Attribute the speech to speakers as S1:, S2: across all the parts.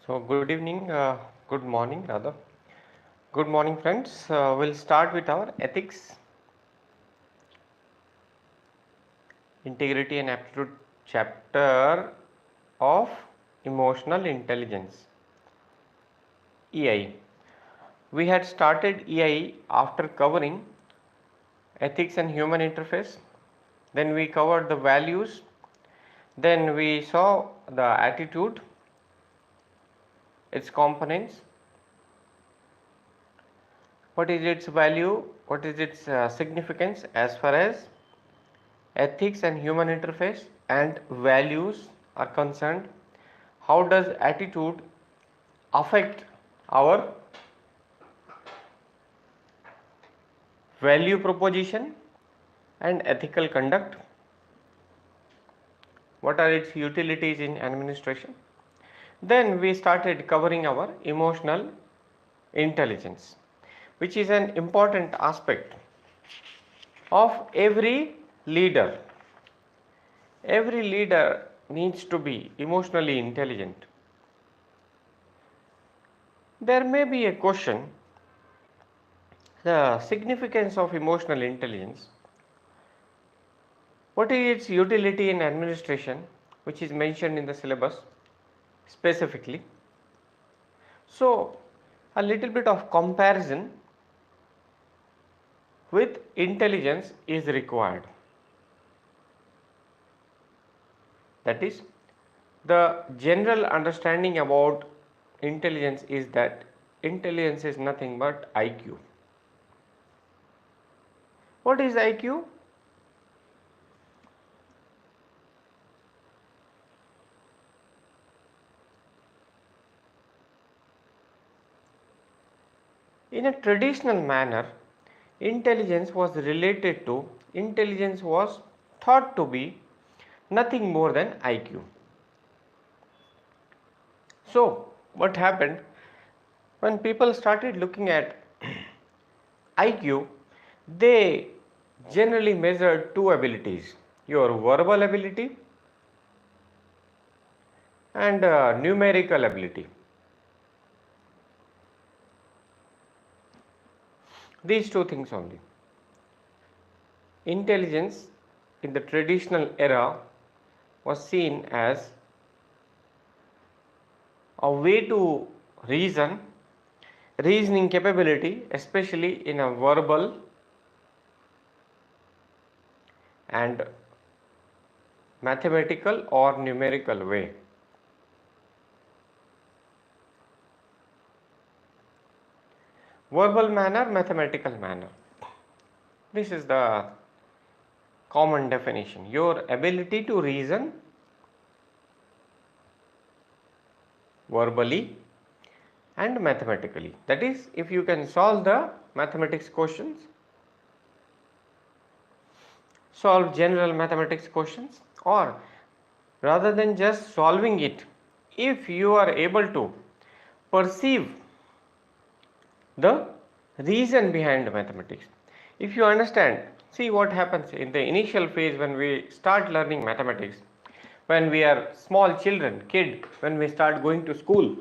S1: So, good evening, good morning rather. Good morning, friends. We'll start with our ethics, integrity, and aptitude chapter of emotional intelligence EI. We had started EI after covering ethics and human interface. Then we covered the values. Then we saw the attitude, its components, what is its value, what is its significance as far as ethics and human interface and values are concerned. How does attitude affect our value proposition and ethical conduct? What are its utilities in administration? Then we started covering our emotional intelligence, which is an important aspect of every leader. Every leader needs to be emotionally intelligent. There may be a question: the significance of emotional intelligence. What is its utility in administration, which is mentioned in the syllabus specifically? So, a little bit of comparison with intelligence is required. That is, the general understanding about intelligence is that intelligence is nothing but IQ. What is IQ? In a traditional manner, intelligence was thought to be nothing more than IQ. So, what happened when people started looking at IQ? They generally measured two abilities: your verbal ability and numerical ability. These two things only. Intelligence in the traditional era was seen as a way to reasoning capability, especially in a verbal and mathematical or numerical way. Verbal manner, mathematical manner. This is the common definition. Your ability to reason verbally and mathematically. That is, if you can solve the mathematics questions, solve general mathematics questions, or rather than just solving it, if you are able to perceive the reason behind mathematics, if you understand, see what happens in the initial phase when we start learning mathematics, when we are small children, when we start going to school,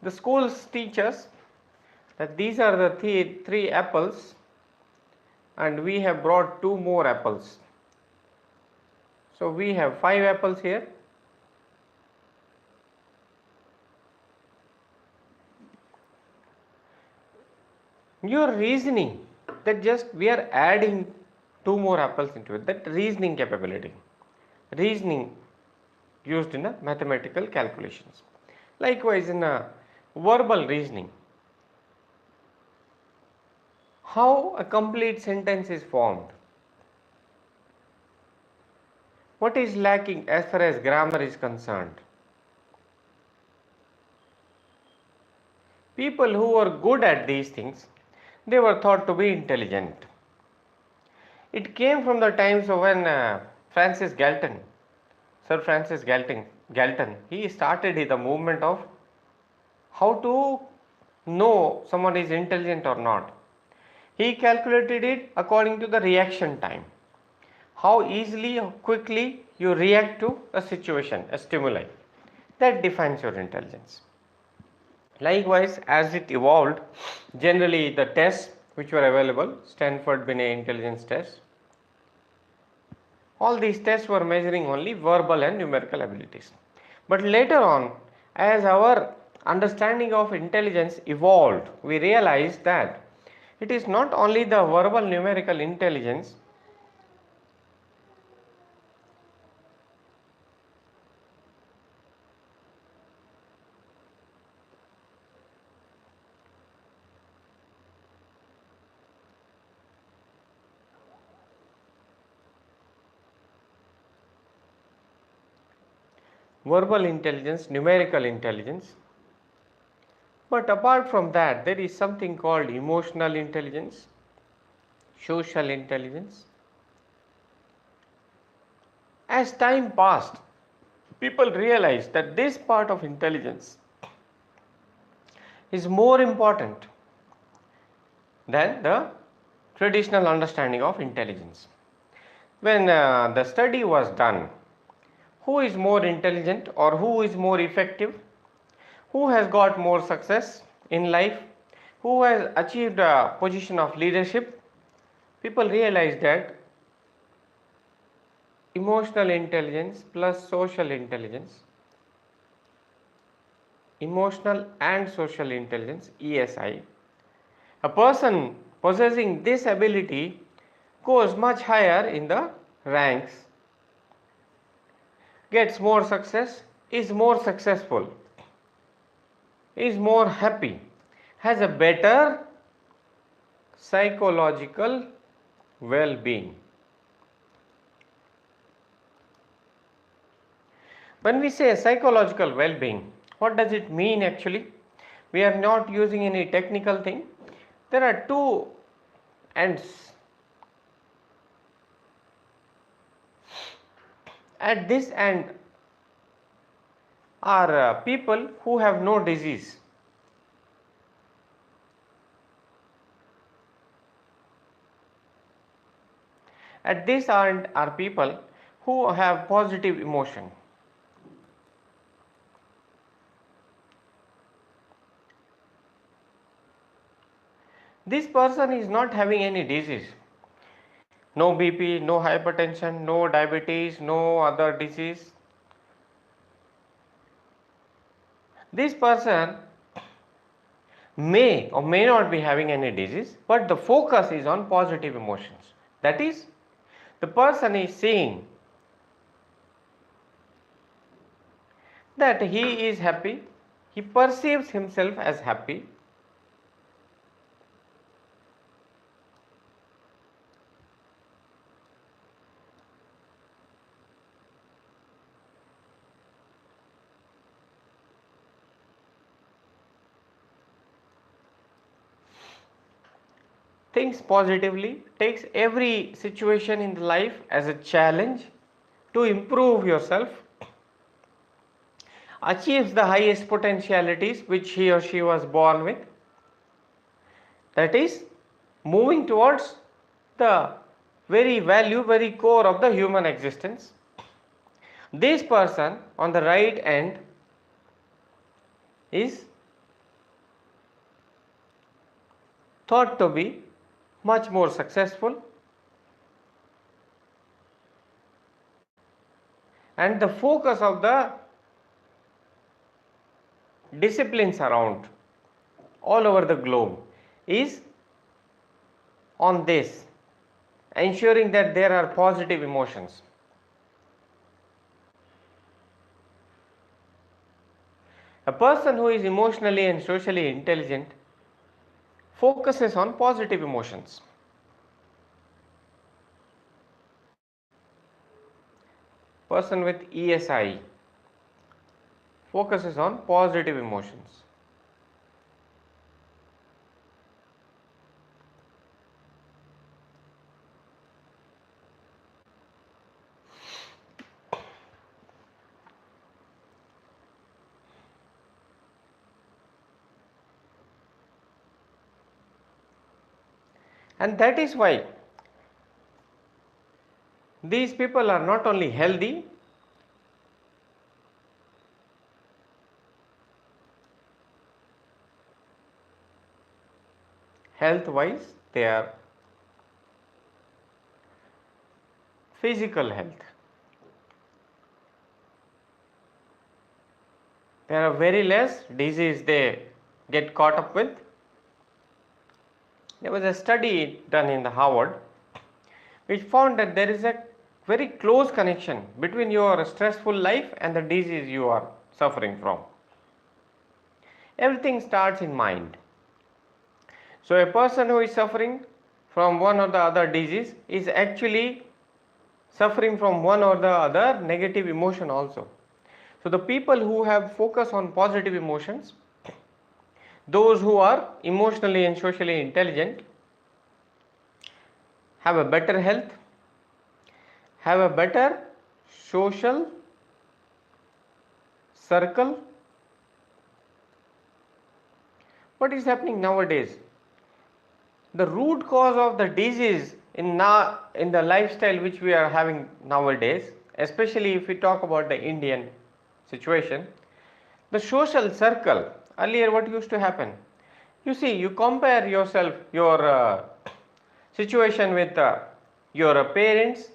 S1: the schools teach us that these are the three apples and we have brought two more apples. So we have 5 apples here. Your reasoning, that just we are adding 2 more apples into it, that reasoning capability, reasoning used in a mathematical calculations. Likewise in a verbal reasoning, how a complete sentence is formed, what is lacking as far as grammar is concerned. People who were good at these things, they were thought to be intelligent. It came from the times of when Sir Francis Galton, he started the movement of how to know someone is intelligent or not. He calculated it according to the reaction time. How easily or quickly you react to a situation, a stimuli. That defines your intelligence. Likewise, as it evolved, generally the tests which were available, Stanford Binet intelligence test, all these tests were measuring only verbal and numerical abilities. But later on, as our understanding of intelligence evolved, we realized that it is not only the verbal numerical intelligence, verbal intelligence, numerical intelligence. But apart from that, there is something called emotional intelligence, social intelligence. As time passed, people realized that this part of intelligence is more important than the traditional understanding of intelligence. When the study was done, who is more intelligent or who is more effective, who has got more success in life, who has achieved a position of leadership, people realized that emotional intelligence plus social intelligence, emotional and social intelligence, ESI, a person possessing this ability goes much higher in the ranks, gets more success, is more successful, is more happy, has a better psychological well-being. When we say psychological well-being, what does it mean actually? We are not using any technical thing. There are two ends. At this end are people who have no disease. At this end are people who have positive emotion. This person is not having any disease. No BP, no hypertension, no diabetes, no other disease. This person may or may not be having any disease, but the focus is on positive emotions. That is, the person is seeing that he is happy, he perceives himself as happy. Thinks positively, takes every situation in life as a challenge to improve yourself, achieves the highest potentialities which he or she was born with, that is, moving towards the very value, very core of the human existence. This person on the right end is thought to be much more successful, and the focus of the disciplines around all over the globe is on this, ensuring that there are positive emotions. A person who is emotionally and socially intelligent focuses on positive emotions. Person with ESI focuses on positive emotions. And that is why these people are not only healthy, health wise, their physical health. There are very less disease they get caught up with. There was a study done in the Harvard which found that there is a very close connection between your stressful life and the disease you are suffering from. Everything starts in mind. So a person who is suffering from one or the other disease is actually suffering from one or the other negative emotion also. So the people who have focus on positive emotions, those who are emotionally and socially intelligent, have a better health, have a better social circle. What is happening nowadays? The root cause of the disease in the lifestyle which we are having nowadays, especially if we talk about the Indian situation, the social circle. Earlier what used to happen? You see, you compare yourself, your situation with your parents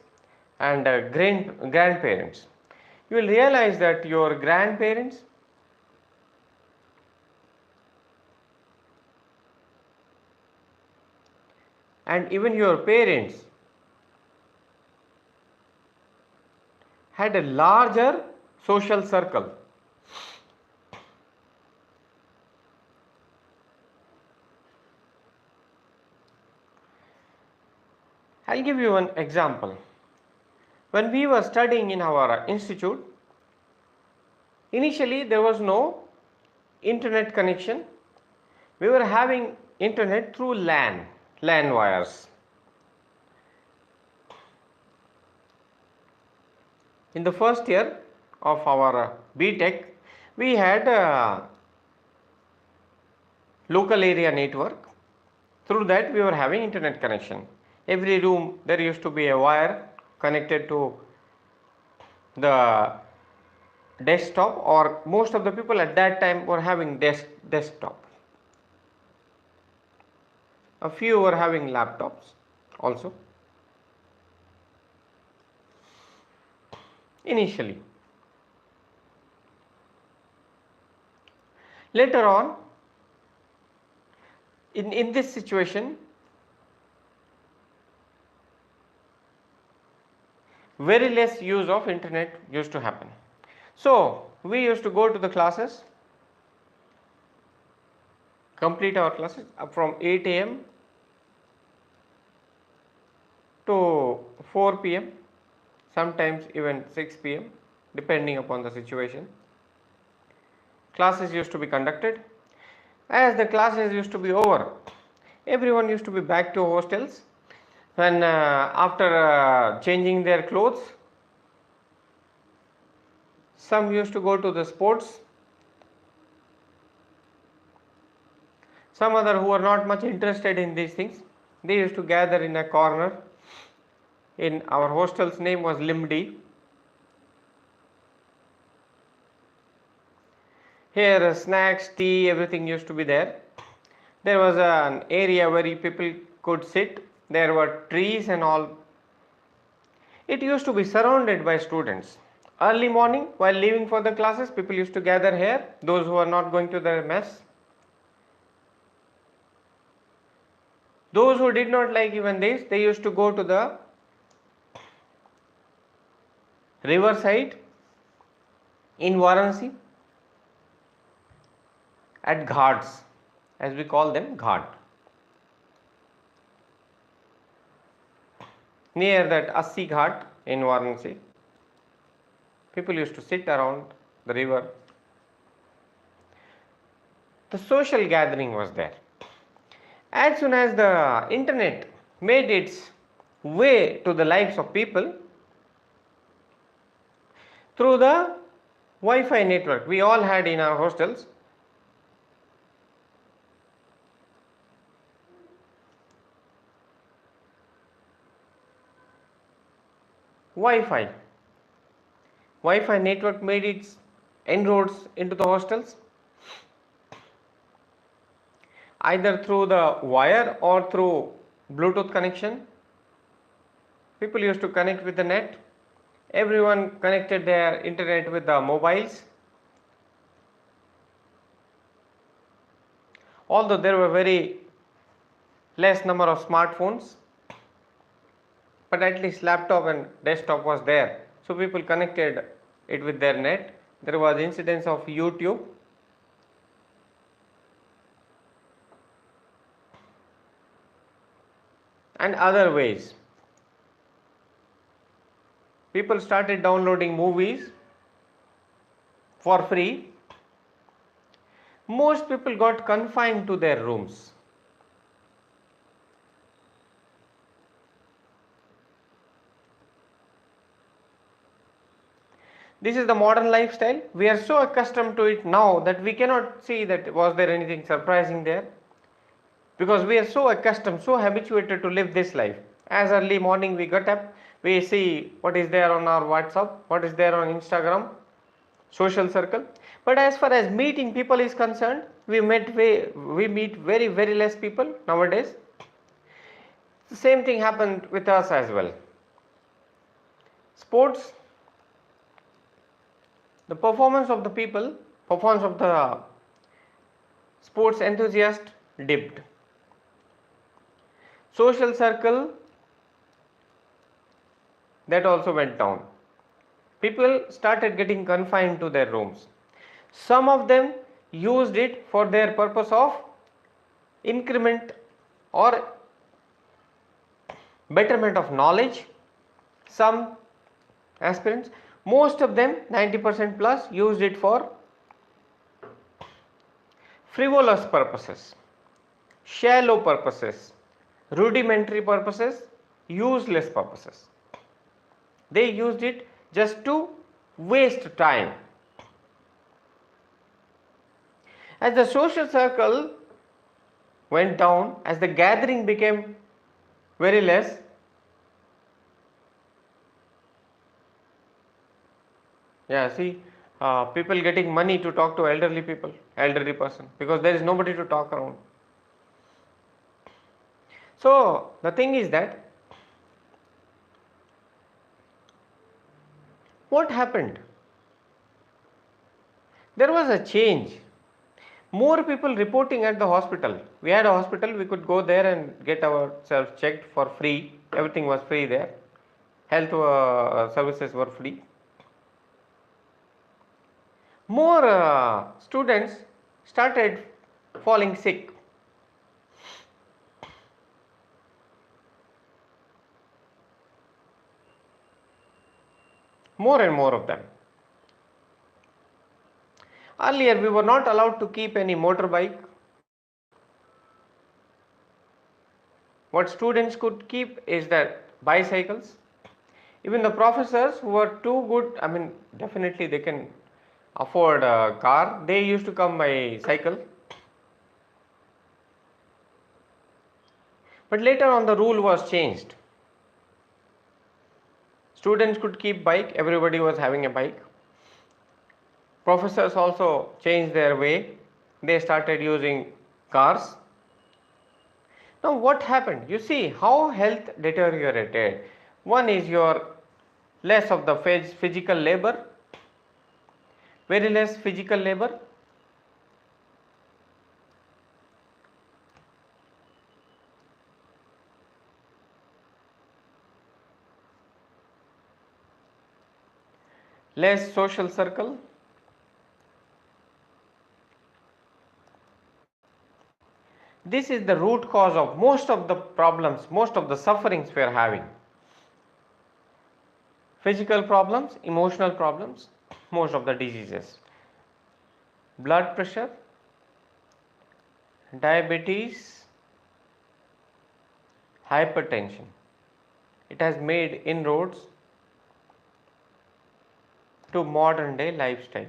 S1: and grandparents. You will realize that your grandparents and even your parents had a larger social circle. I'll give you an example. When we were studying in our institute, initially there was no internet connection. We were having internet through LAN wires. In the first year of our BTech, we had a local area network. Through that we were having internet connection. Every room there used to be a wire connected to the desktop, or most of the people at that time were having desktop. A few were having laptops also initially. Later on, in this situation, very less use of internet used to happen. So we used to go to the classes, complete our classes from 8 a.m. to 4 p.m. sometimes even 6 p.m. depending upon the situation. Classes used to be conducted. As the classes used to be over, everyone used to be back to hostels, and after changing their clothes, some used to go to the sports, some other who are not much interested in these things, they used to gather in a corner. In our hostel's name was Limdi. Here snacks, tea, everything used to be there. There was an area where people could sit. There were trees and all. It used to be surrounded by students. Early morning, while leaving for the classes, people used to gather here, those who are not going to their mess. Those who did not like even this, they used to go to the riverside in Varanasi at ghats, as we call them, ghat. Near that Assi Ghat in Varanasi, people used to sit around the river. The social gathering was there. As soon as the internet made its way to the lives of people through the Wi-Fi network we all had in our hostels, Wi-Fi network made its inroads into the hostels. either through the wire or through Bluetooth connection. People used to connect with the net. Everyone connected their internet with the mobiles. Although there were very less number of smartphones, but at least laptop and desktop was there. So people connected it with their net. There was incidence of YouTube. And other ways. People started downloading movies for free. Most people got confined to their rooms. This is the modern lifestyle. We are so accustomed to it now that we cannot see that was there anything surprising there, because we are so accustomed, so habituated to live this life. As early morning we get up, we see what is there on our WhatsApp, what is there on Instagram, social circle. But as far as meeting people is concerned, we meet very less people nowadays. The same thing happened with us as well. Sports, the performance of the sports enthusiast dipped. Social circle, that also went down. People started getting confined to their rooms. Some of them used it for their purpose of increment or betterment of knowledge. Some aspirants, most of them, 90% plus, used it for frivolous purposes, shallow purposes, rudimentary purposes, useless purposes. They used it just to waste time. As the social circle went down, as the gathering became very less, people getting money to talk to elderly person, because there is nobody to talk around. So the thing is that, what happened? There was a change. More people reporting at the hospital. We had a hospital, we could go there and get ourselves checked for free. Everything was free there. Health services were free. More students started falling sick. More and more of them. Earlier we were not allowed to keep any motorbike. What students could keep is that bicycles. Even the professors who were too good, definitely they can afford a car, they used to come by cycle. But later on the rule was changed. Students could keep bike, everybody was having a bike. Professors also changed their way, they started using cars. Now what happened? You see how health deteriorated. One is your less of the physical labor, very less physical labor. Less social circle. This is the root cause of most of the problems, most of the sufferings we are having. Physical problems, emotional problems, most of the diseases. Blood pressure, diabetes, hypertension. It has made inroads to modern day lifestyle.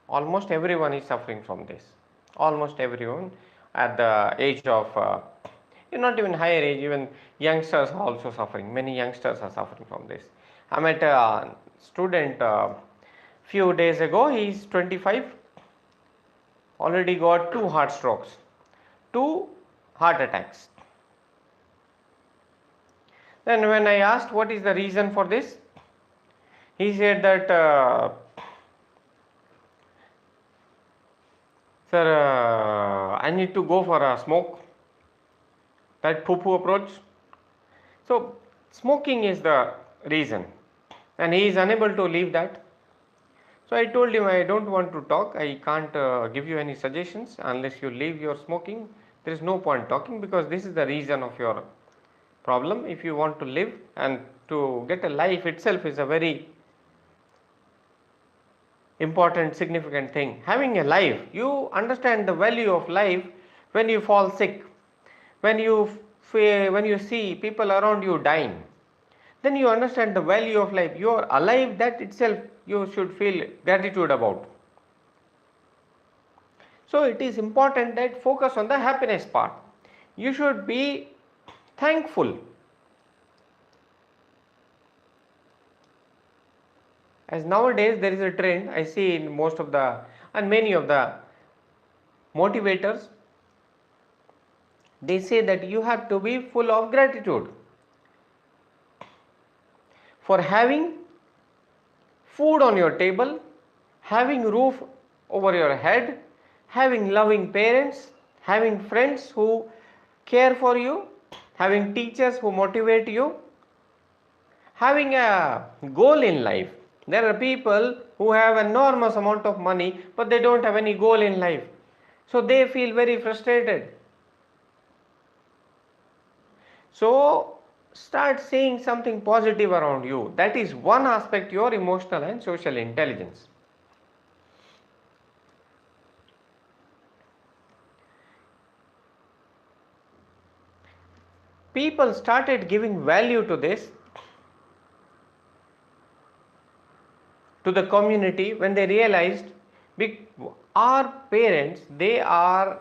S1: Almost everyone is suffering from this. Almost everyone at the age of, not even higher age, even youngsters are also suffering. Many youngsters are suffering from this. I met a student few days ago, he is 25, already got 2 heart strokes. 2 heart attacks. Then when I asked what is the reason for this, he said that sir, I need to go for a smoke, that poo-poo approach. So smoking is the reason and he is unable to leave that. So I told him I don't want to talk, I can't give you any suggestions unless you leave your smoking. There is no point talking because this is the reason of your problem. If you want to live and to get a life itself is a very important, significant thing. Having a life, you understand the value of life when you fall sick, when you see people around you dying, then you understand the value of life. You are alive, that itself you should feel gratitude about. So it is important that focus on the happiness part. You should be thankful. As nowadays there is a trend I see in most of the and many of the motivators, they say that you have to be full of gratitude for having food on your table, having roof over your head, having loving parents, having friends who care for you, having teachers who motivate you, having a goal in life. There are people who have enormous amount of money but they don't have any goal in life. So they feel very frustrated. So start seeing something positive around you. That is one aspect, your emotional and social intelligence. People started giving value to this, to the community, when they realized our parents, they are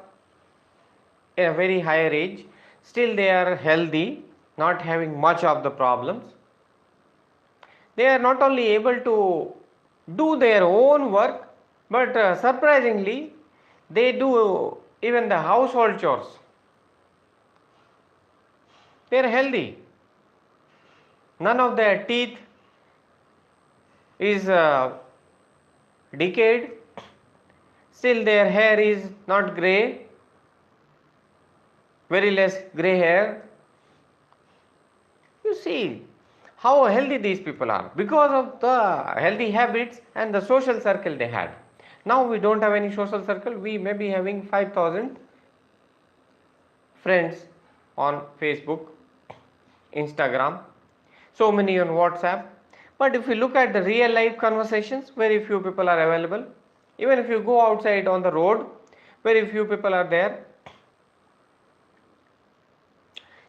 S1: in a very higher age, still they are healthy, not having much of the problems. They are not only able to do their own work, but surprisingly they do even the household chores. They are healthy. None of their teeth is decayed, still their hair is not grey, very less grey hair. You see how healthy these people are because of the healthy habits and the social circle they had. Now we don't have any social circle, we may be having 5,000 friends on Facebook, Instagram, so many on WhatsApp. But if you look at the real life conversations, very few people are available. Even if you go outside on the road, very few people are there.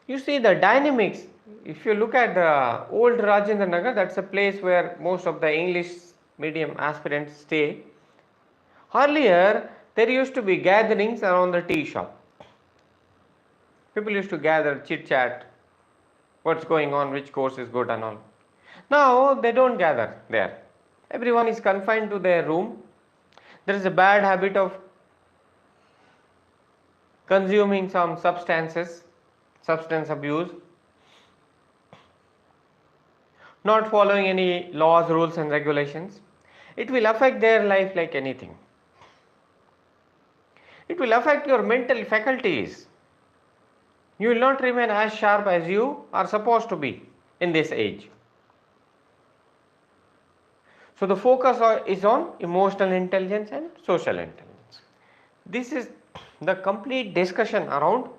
S1: You see the dynamics. If you look at the old Rajendra Nagar, that's a place where most of the English medium aspirants stay. Earlier, there used to be gatherings around the tea shop. People used to gather, chit chat, what's going on, which course is good and all. Now they don't gather there. Everyone is confined to their room. There is a bad habit of consuming some substances, substance abuse, not following any laws, rules and regulations. It will affect their life like anything. It will affect your mental faculties. You will not remain as sharp as you are supposed to be in this age. So the focus is on emotional intelligence and social intelligence. This is the complete discussion around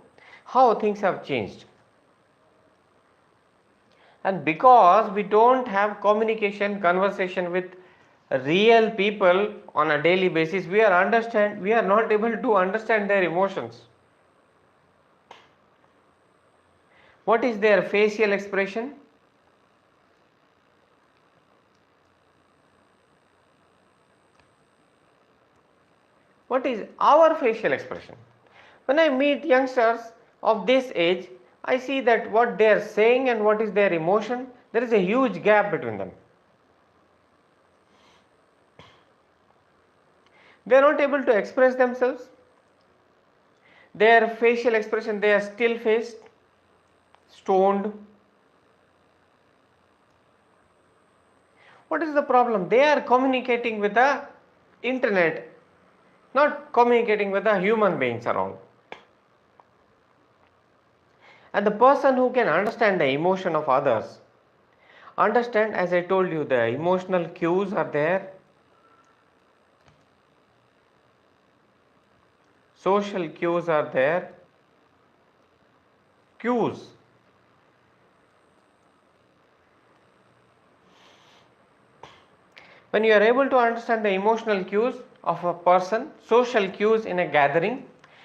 S1: how things have changed. And because we don't have communication, conversation with real people on a daily basis, we are not able to understand their emotions. What is their facial expression? What is our facial expression? When I meet youngsters of this age, I see that what they are saying and what is their emotion, there is a huge gap between them. They are not able to express themselves. Their facial expression, they are still faced, stoned. What is the problem? They are communicating with the internet, not communicating with the human beings around. And the person who can understand the emotion of others, understand, as I told you, the emotional cues are there, social cues are there, cues. When you are able to understand the emotional cues of a person, social cues in a gathering,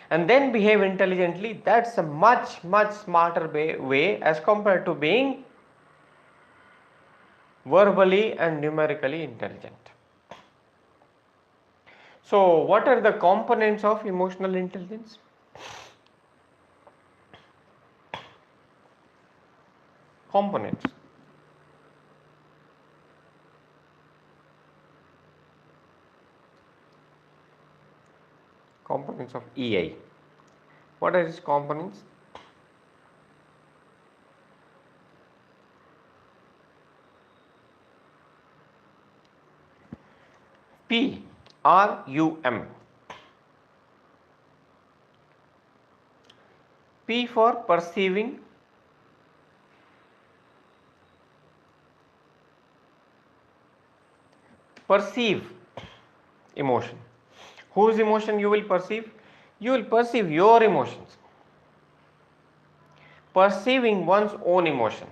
S1: and then behave intelligently, that's a much smarter way as compared to being verbally and numerically intelligent. So, what are the components of emotional intelligence? Components. Components of EI. What are its components? PRUM. P for perceiving, perceive emotion. Whose emotion you will perceive? You will perceive your emotions. Perceiving one's own emotion.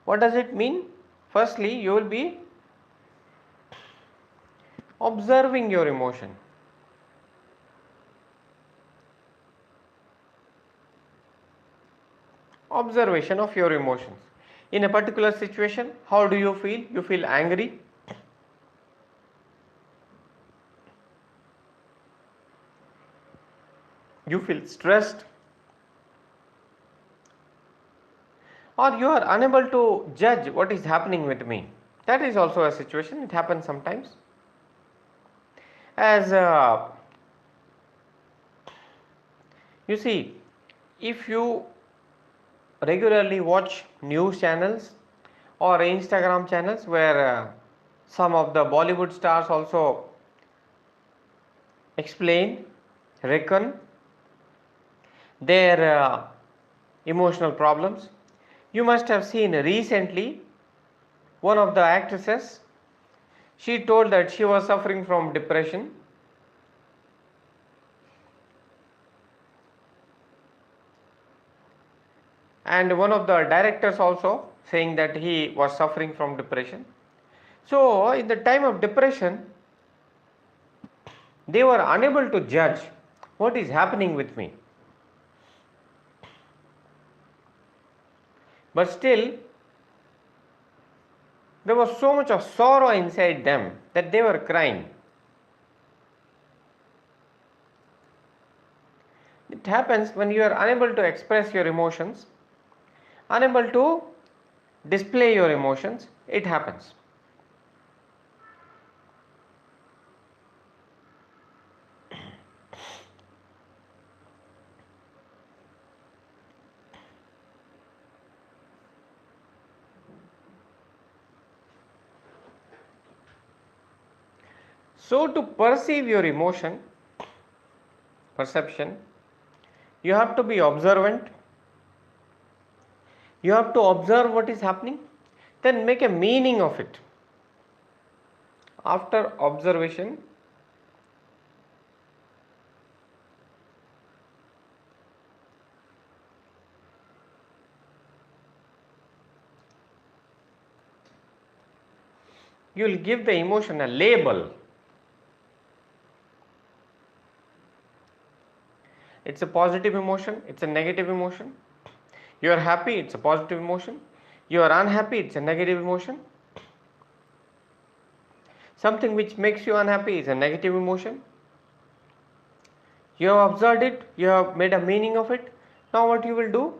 S1: What does it mean? Firstly, you will be observing your emotion. Observation of your emotions. In a particular situation, how do you feel? You feel angry. You feel stressed. Or you are unable to judge what is happening with me. That is also a situation, it happens sometimes. As you see, if you regularly watch news channels or Instagram channels where some of the Bollywood stars also explain, reckon their emotional problems. You must have seen recently one of the actresses, she told that she was suffering from depression. And one of the directors also saying that he was suffering from depression. So, in the time of depression, they were unable to judge what is happening with me. But still, there was so much of sorrow inside them that they were crying. It happens when you are unable to express your emotions, unable to display your emotions, it happens. So, to perceive your emotion, perception, you have to be observant, you have to observe what is happening, then make a meaning of it. After observation, you will give the emotion a label. It's a positive emotion, it's a negative emotion. You are happy, it's a positive emotion. You are unhappy, it's a negative emotion. Something which makes you unhappy is a negative emotion. You have observed it, you have made a meaning of it. Now what you will do?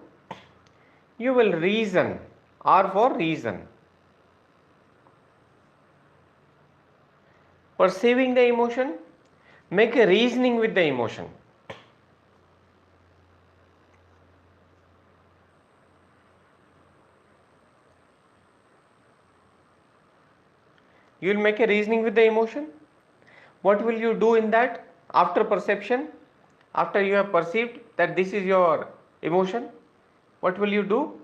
S1: You will reason. R for reason. Perceiving the emotion, Make a reasoning with the emotion. You will make a reasoning with the emotion. What will you do in that after perception? After you have perceived that this is your emotion, what will you do?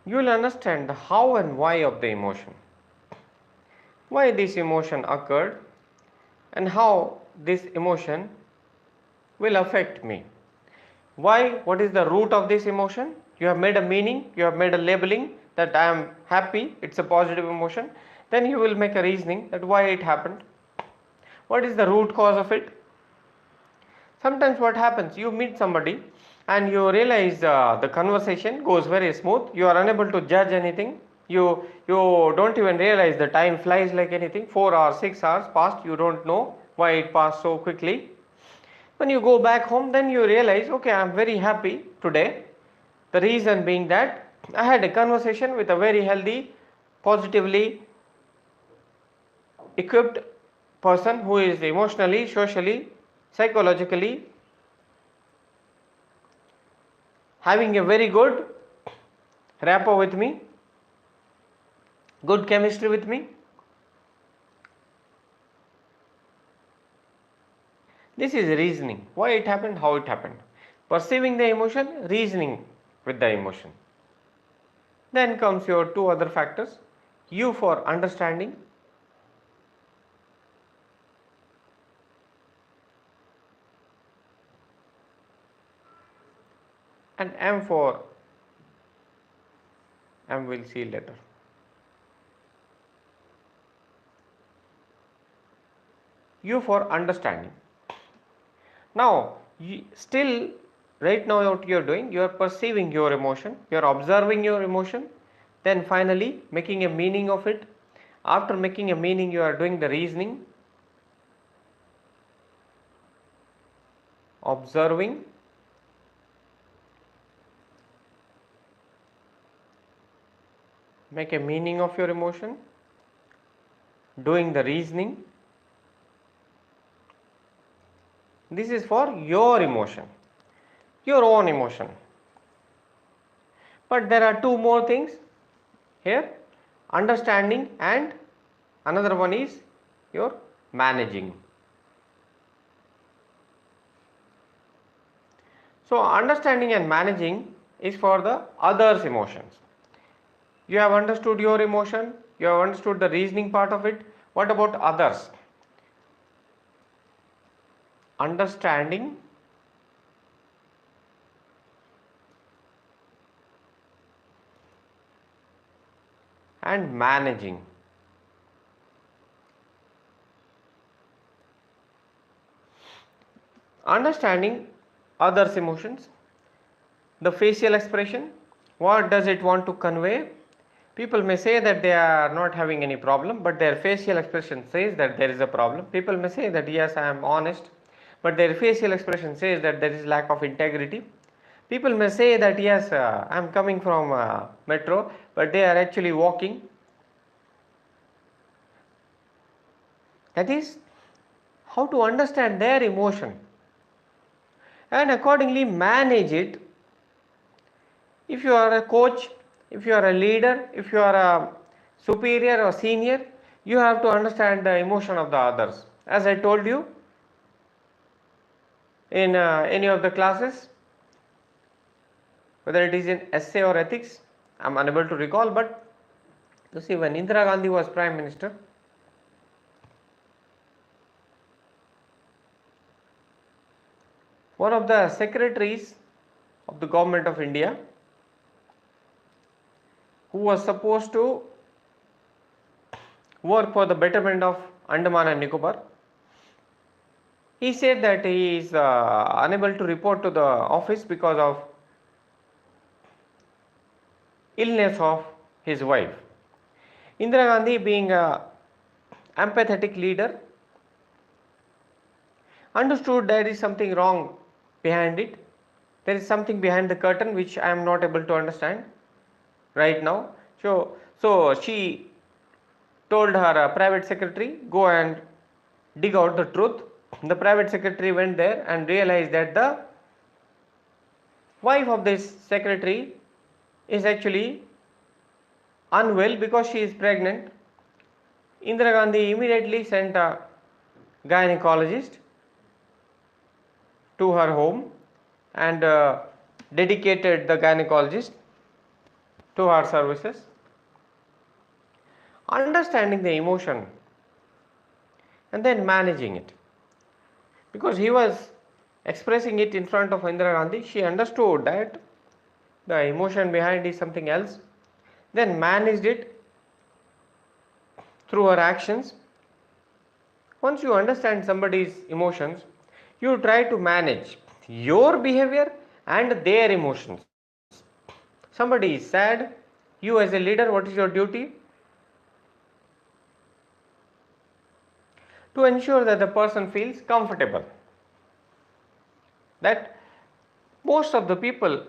S1: You will understand the how and why of the emotion. Why this emotion occurred and how this emotion will affect me. Why? What is the root of this emotion? You have made a meaning, you have made a labeling that I am happy, it's a positive emotion. Then you will make a reasoning that why it happened. What is the root cause of it? Sometimes what happens, you meet somebody and you realize the conversation goes very smooth, you are unable to judge anything, you don't even realize the time flies like anything, 4 hours, 6 hours passed, you don't know why it passed so quickly. When you go back home, then you realize, okay, I am very happy today. The reason being that I had a conversation with a very healthy, positively equipped person who is emotionally, socially, psychologically having a very good rapport with me, good chemistry with me. This is reasoning. Why it happened, how it happened. Perceiving the emotion, reasoning with the emotion. Then comes your two other factors. U for understanding, and M for M will see later. U for understanding. Now, still right now what you are doing, you are perceiving your emotion, you are observing your emotion, then finally making a meaning of it. After making a meaning, you are doing the reasoning, observing, make a meaning of your emotion, doing the reasoning. This is for your emotion, your own emotion. But there are two more things here, understanding and another one is your managing. So understanding and managing is for the others' emotions. You have understood your emotion, you have understood the reasoning part of it. What about others? Understanding and managing. Understanding others' emotions, the facial expression, what does it want to convey? People may say that they are not having any problem, but their facial expression says that there is a problem. People may say that yes, I am honest, but their facial expression says that there is lack of integrity. People may say that yes, I am coming from metro, but they are actually walking. That is how to understand their emotion and accordingly manage it. If you are a coach, if you are a leader, if you are a superior or senior, you have to understand the emotion of the others. As I told you in any of the classes, whether it is in essay or ethics, I am unable to recall, but you see, when Indira Gandhi was Prime Minister, one of the secretaries of the government of India, who was supposed to work for the betterment of Andaman and Nicobar, he said that he is unable to report to the office because of illness of his wife. Indira Gandhi, being a empathetic leader, understood there is something wrong behind it. There is something behind the curtain which I am not able to understand right now. So she told her private secretary, go and dig out the truth. The private secretary went there and realized that the wife of this secretary is actually unwell because she is pregnant. Indira Gandhi immediately sent a gynecologist to her home and dedicated the gynecologist to her services. Understanding the emotion and then managing it, because he was expressing it in front of Indira Gandhi, she understood that the emotion behind is something else, then managed it through her actions. Once you understand somebody's emotions, you try to manage your behavior and their emotions. Somebody is sad, you as a leader, what is your duty? To ensure that the person feels comfortable. That most of the people,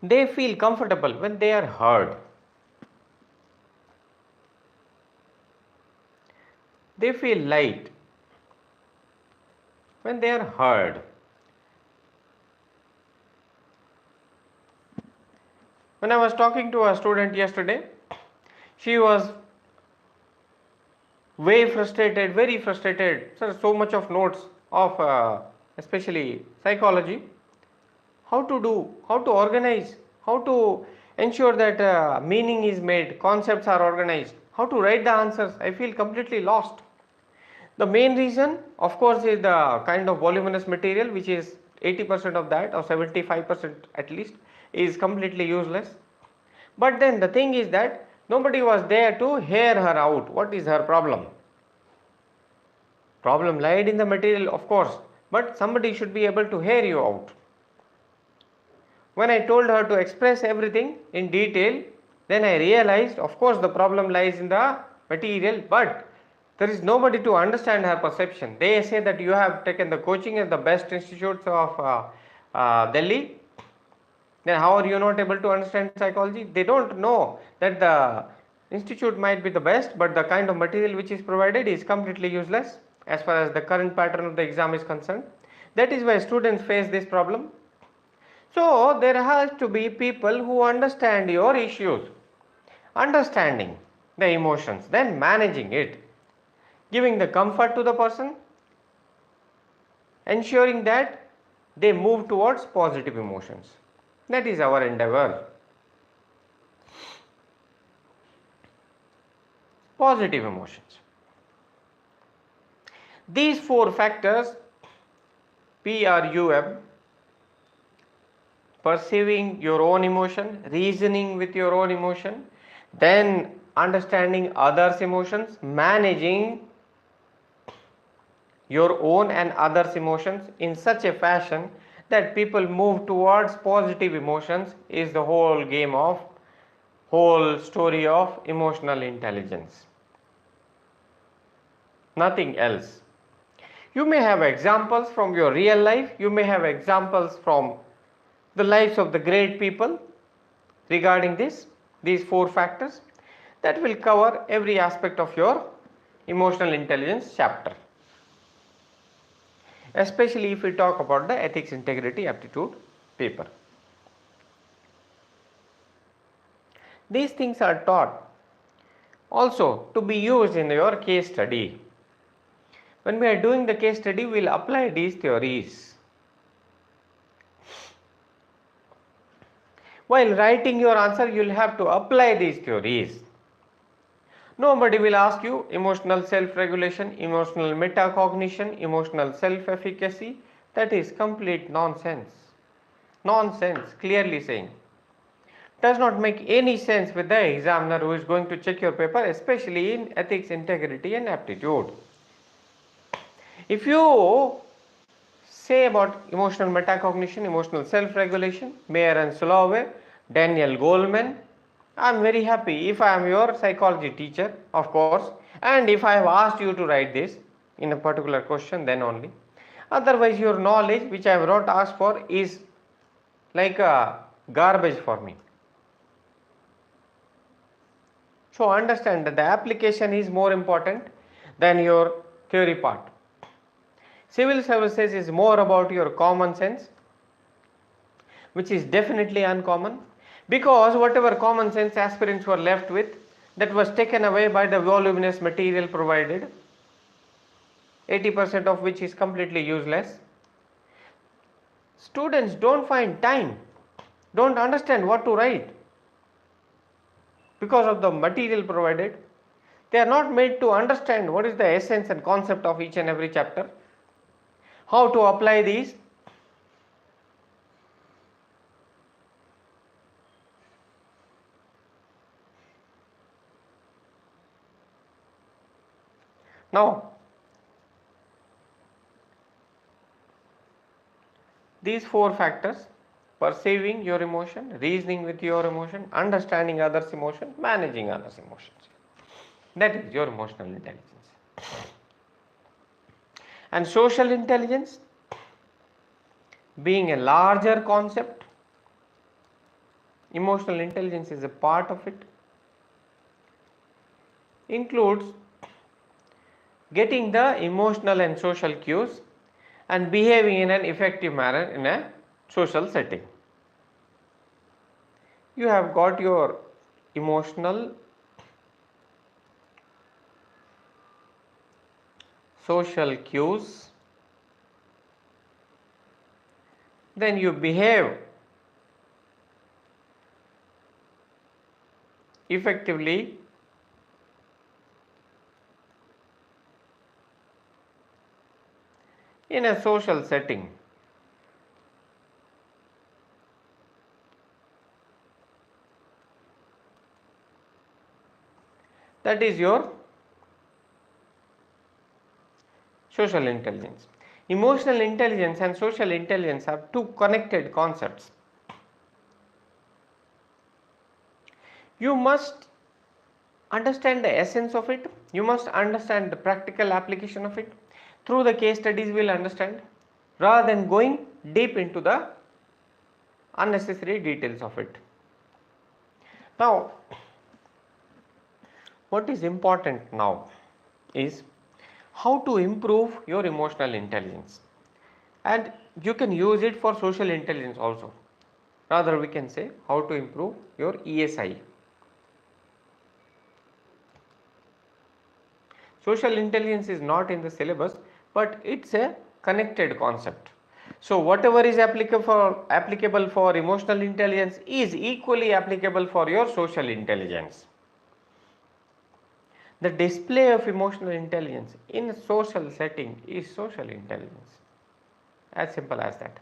S1: they feel comfortable when they are heard. They feel light when they are heard. When I was talking to a student yesterday, she was very frustrated, sir, so much of notes of especially psychology, how to organize, how to ensure that meaning is made, concepts are organized, how to write the answers. I feel completely lost. The main reason, of course, is the kind of voluminous material, which is 80% of that or 75% at least is completely useless. But then the thing is that nobody was there to hear her out. What is her problem? Problem lied in the material, of course, but somebody should be able to hear you out. When I told her to express everything in detail, then I realized, of course, the problem lies in the material, but there is nobody to understand her perception. They say that you have taken the coaching at the best institutes of Delhi. Then how are you not able to understand psychology? They don't know that the institute might be the best, but the kind of material which is provided is completely useless as far as the current pattern of the exam is concerned. That is why students face this problem. So there has to be people who understand your issues, understanding the emotions, then managing it, giving the comfort to the person, ensuring that they move towards positive emotions. That is our endeavor. Positive emotions. These four factors, PRUM, perceiving your own emotion, reasoning with your own emotion, then understanding others' emotions, managing your own and others' emotions in such a fashion that people move towards positive emotions, is the whole game of, whole story of emotional intelligence. Nothing else. You may have examples from your real life, you may have examples from the lives of the great people regarding these four factors. That will cover every aspect of your emotional intelligence chapter, especially if we talk about the ethics, integrity, aptitude paper. These things are taught also to be used in your case study. When we are doing the case study, we will apply these theories. While writing your answer, you will have to apply these theories. Nobody will ask you emotional self-regulation, emotional metacognition, emotional self-efficacy. That is complete nonsense. Nonsense, clearly saying. Does not make any sense with the examiner who is going to check your paper, especially in ethics, integrity and aptitude. If you say about emotional metacognition, emotional self-regulation, Mayer and Salovey, Daniel Goleman. I am very happy if I am your psychology teacher, of course, and if I have asked you to write this in a particular question, then only. Otherwise, your knowledge which I have not asked for is like a garbage for me. So understand that the application is more important than your theory part. Civil services is more about your common sense, which is definitely uncommon, because whatever common sense aspirants were left with, that was taken away by the voluminous material provided, 80% of which is completely useless. Students don't find time, don't understand what to write because of the material provided. They are not made to understand what is the essence and concept of each and every chapter, how to apply these. Now, these four factors: perceiving your emotion, reasoning with your emotion, understanding others' emotion, managing others' emotions. That is your emotional intelligence. And social intelligence, being a larger concept, emotional intelligence is a part of it, includes getting the emotional and social cues and behaving in an effective manner in a social setting. You have got your emotional, social cues, then you behave effectively in a social setting. That is your social intelligence. Emotional intelligence and social intelligence are two connected concepts. You must understand the essence of it, you must understand the practical application of it. Through the case studies we will understand, rather than going deep into the unnecessary details of it. Now, what is important now is how to improve your emotional intelligence, and you can use it for social intelligence also. Rather, we can say how to improve your ESI. Social intelligence is not in the syllabus, but it's a connected concept. So whatever is applicable for emotional intelligence is equally applicable for your social intelligence. The display of emotional intelligence in a social setting is social intelligence. As simple as that.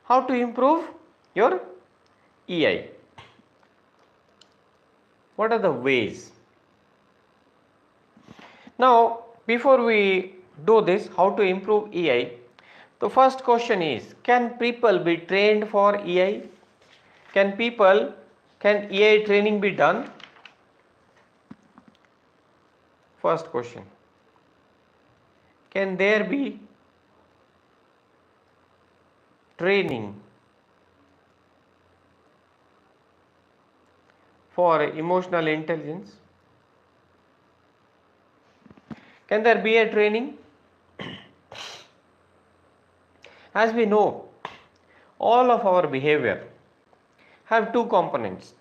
S1: How to improve your EI? What are the ways? Now, before we do this, how to improve EI, the first question is, can people be trained for EI? Can EI training be done? First question. Can there be training for emotional intelligence? Can there be a training? As we know, all of our behavior have two components.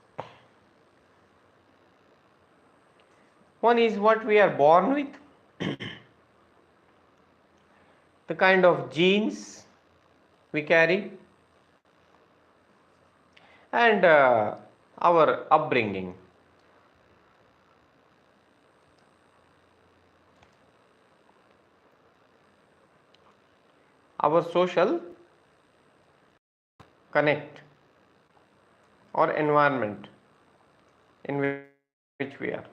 S1: One is what we are born with, the kind of genes we carry, and our upbringing. Our social connect or environment in which we are.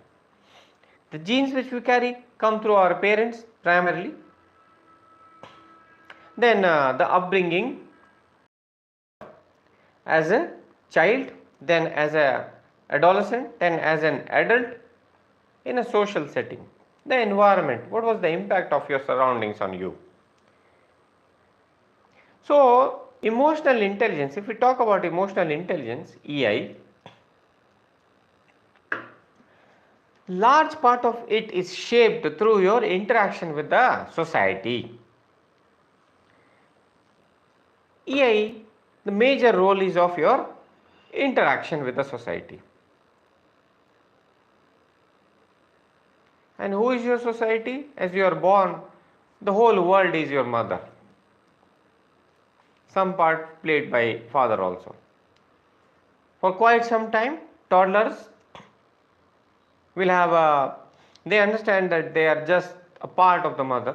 S1: The genes which we carry come through our parents primarily. then the upbringing as a child, then as a adolescent, then as an adult in a social setting. The environment, what was the impact of your surroundings on you? So, emotional intelligence, if we talk about emotional intelligence, EI, large part of it is shaped through your interaction with the society. EI, the major role is of your interaction with the society. And who is your society? As you are born, the whole world is your mother. Some part played by father also. For quite some time, toddlers will have they understand that they are just a part of the mother.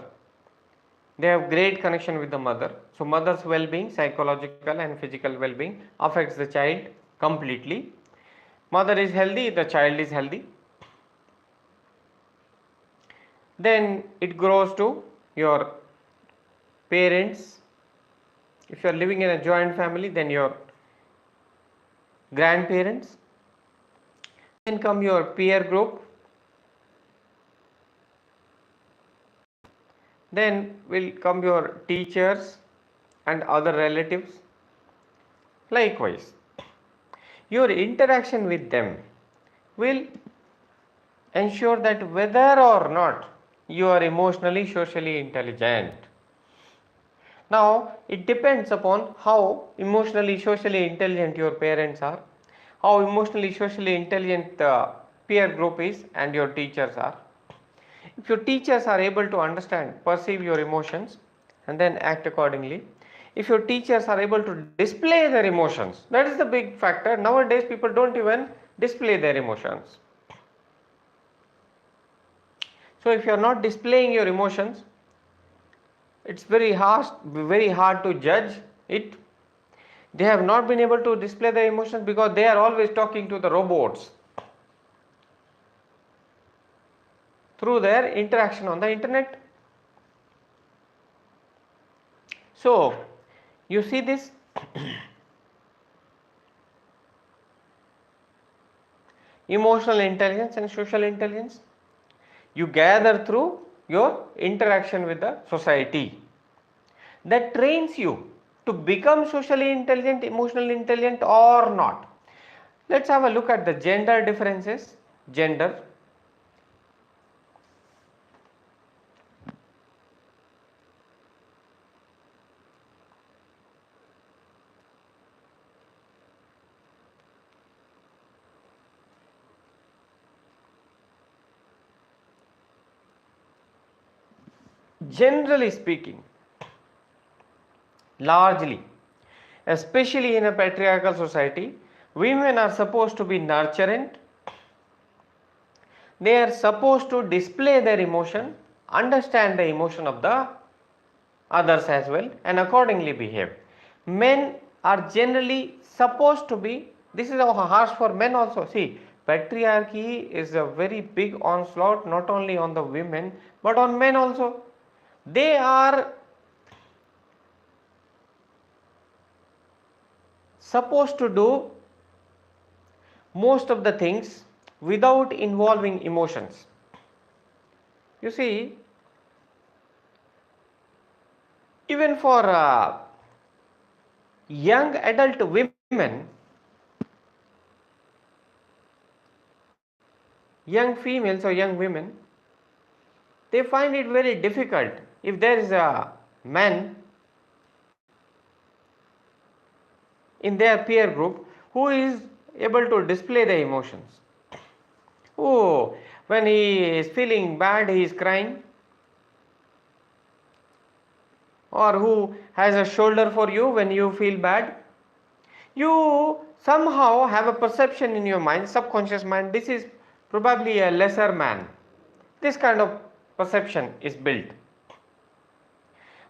S1: They have great connection with the mother. So mother's well-being, psychological and physical well-being affects the child completely. Mother is healthy, the child is healthy. Then it grows to your parents. If you are living in a joint family, then your grandparents. Then come your peer group. Then will come your teachers and other relatives. Likewise, your interaction with them will ensure that whether or not you are emotionally, socially intelligent. Now, it depends upon how emotionally, socially intelligent your parents are, how emotionally, socially intelligent the peer group is, and your teachers are. If your teachers are able to understand, perceive your emotions, and then act accordingly, if your teachers are able to display their emotions, that is the big factor. Nowadays, people don't even display their emotions. So, if you are not displaying your emotions, it's very hard to judge it. They have not been able to display their emotions because they are always talking to the robots through their interaction on the internet. So, you see this emotional intelligence and social intelligence you gather through your interaction with the society that trains you to become socially intelligent, emotionally intelligent or not. Let's have a look at the gender differences. Gender. Generally speaking, largely, especially in a patriarchal society, women are supposed to be nurturant. They are supposed to display their emotion, understand the emotion of the others as well, and accordingly behave. Men are generally supposed to be, this is harsh for men also. See, patriarchy is a very big onslaught not only on the women but on men also. They are supposed to do most of the things without involving emotions. You see, even for young adult women, young females or young women, they find it very difficult if there is a man in their peer group who is able to display the emotions. Oh, when he is feeling bad, he is crying. Or who has a shoulder for you when you feel bad. You somehow have a perception in your mind, subconscious mind, this is probably a lesser man. This kind of perception is built.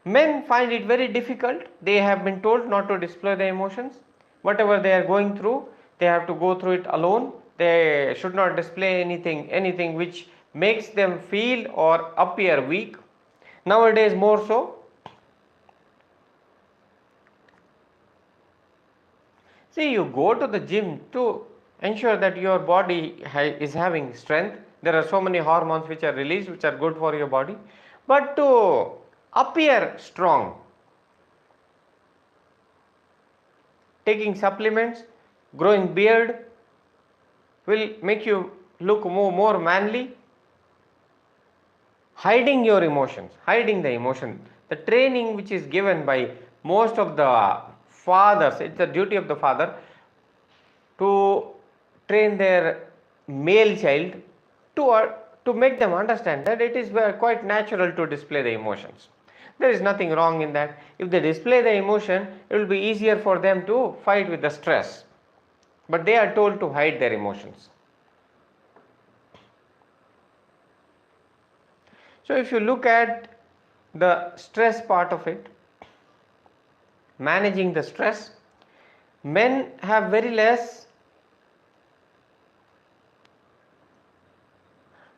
S1: Men find it very difficult. They have been told not to display their emotions. Whatever they are going through, they have to go through it alone. They should not display anything which makes them feel or appear weak. Nowadays more so. See, you go to the gym to ensure that your body is having strength. There are so many hormones which are released which are good for your body. But to appear strong, taking supplements, growing beard will make you look more manly. Hiding your emotions, hiding the emotion. The training which is given by most of the fathers, it's the duty of the father to train their male child to make them understand that it is quite natural to display the emotions. There is nothing wrong in that. If they display the emotion, it will be easier for them to fight with the stress. But they are told to hide their emotions. So if you look at the stress part of it, managing the stress, men have very less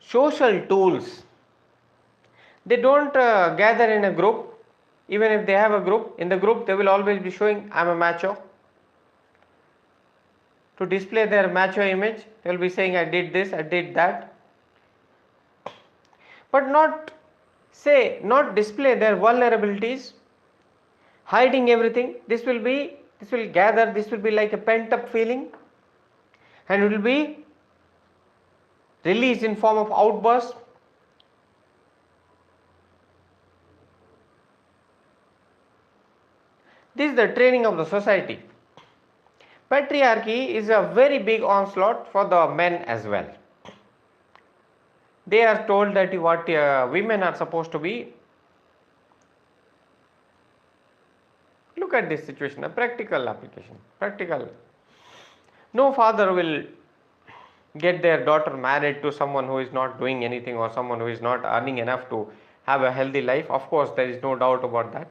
S1: social tools. They don't gather in a group. Even if they have a group, in the group they will always be showing, I am a macho. To display their macho image, they will be saying, I did this, I did that. But not display their vulnerabilities, hiding everything. This will be like a pent up feeling, and it will be released in form of outbursts. This is the training of the society. Patriarchy is a very big onslaught for the men as well. They are told that what women are supposed to be. Look at this situation, a practical application. No father will get their daughter married to someone who is not doing anything or someone who is not earning enough to have a healthy life. Of course, there is no doubt about that.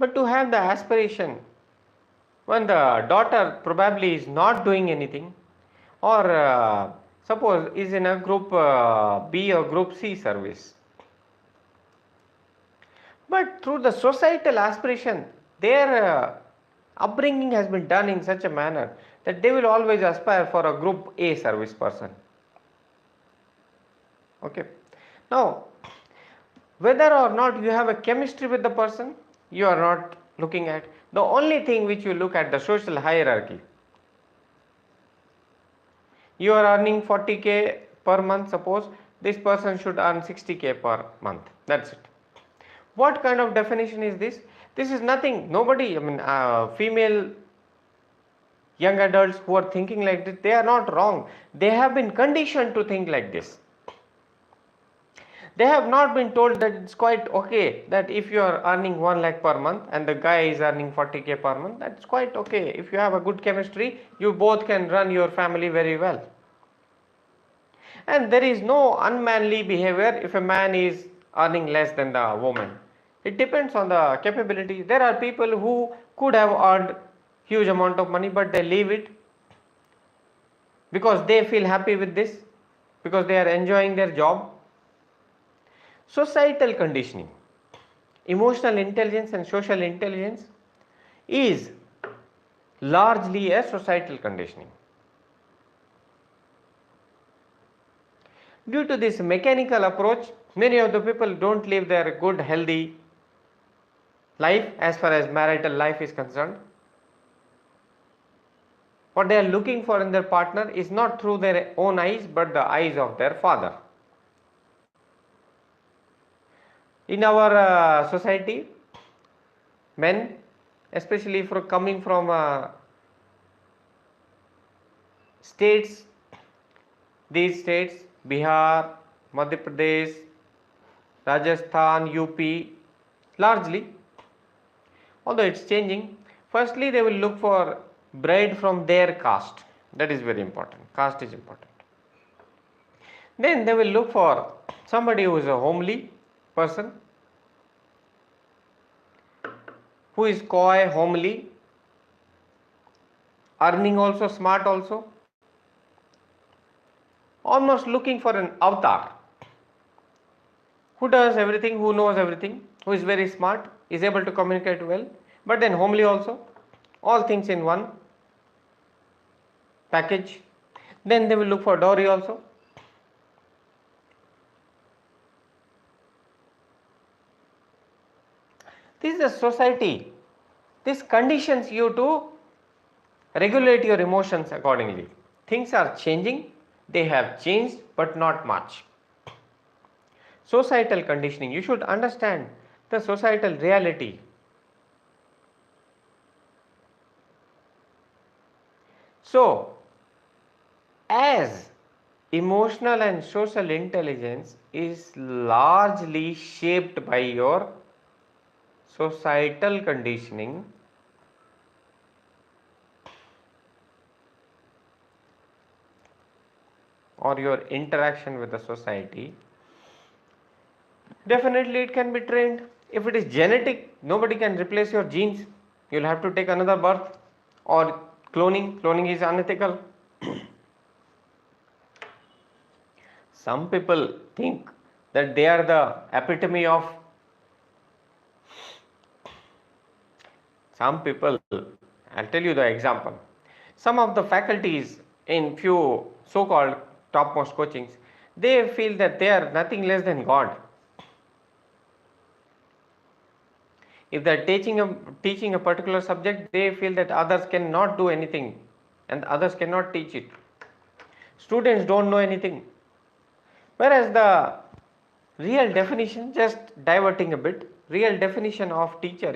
S1: But to have the aspiration when the daughter probably is not doing anything, or suppose is in a group B or group C service, but through the societal aspiration, their upbringing has been done in such a manner that they will always aspire for a group A service person. Okay. Now, whether or not you have a chemistry with the person, you are not looking at. The only thing which you look at, the social hierarchy. You are earning 40k per month, suppose this person should earn 60k per month. That's it. What kind of definition is this? This is nothing. Nobody, female young adults who are thinking like this, they are not wrong. They have been conditioned to think like this. They have not been told that it's quite okay that if you are earning 1 lakh per month and the guy is earning 40k per month, that's quite okay. If you have a good chemistry, you both can run your family very well. And there is no unmanly behavior if a man is earning less than the woman. It depends on the capability. There are people who could have earned huge amount of money, but they leave it because they feel happy with this, because they are enjoying their job. Societal conditioning, emotional intelligence and social intelligence is largely a societal conditioning. Due to this mechanical approach, many of the people don't live their good, healthy life as far as marital life is concerned. What they are looking for in their partner is not through their own eyes, but the eyes of their father. In our society, men, especially coming from states, these states, Bihar, Madhya Pradesh, Rajasthan, UP, largely, although it's changing, firstly they will look for bride from their caste. That is very important. Caste is important. Then they will look for somebody who is a homely person, who is coy, homely, earning also, smart also, almost looking for an avatar, who does everything, who knows everything, who is very smart, is able to communicate well, but then homely also. all things in one package. Then they will look for dowry also. This is a society. This conditions you to regulate your emotions accordingly. Things are changing, they have changed, but not much. Societal conditioning, you should understand the societal reality. So, as emotional and social intelligence is largely shaped by your societal conditioning, or your interaction with the society, definitely it can be trained. If it is genetic, nobody can replace your genes. You'll have to take another birth, or cloning. Cloning is unethical. Some people think that they are the epitome of, some people, I'll tell you the example. Some of the faculties in few so-called topmost coachings, they feel that they are nothing less than God. If they are teaching a particular subject, they feel that others cannot do anything and others cannot teach it. Students don't know anything. Whereas the real definition, just diverting a bit, real definition of teacher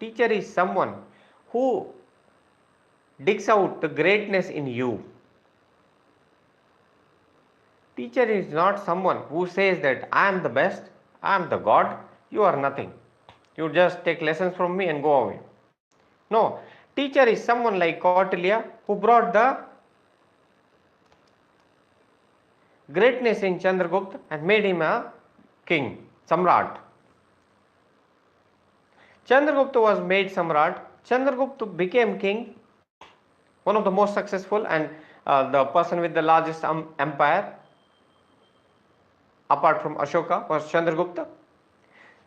S1: is someone who digs out the greatness in you. Teacher is not someone who says that I am the best, I am the God, you are nothing. You just take lessons from me and go away. No, teacher is someone like Kautilya who brought the greatness in Chandragupta and made him a king, Samrat. Chandragupta was made Samrat. Chandragupta became king, one of the most successful and the person with the largest empire apart from Ashoka was Chandragupta.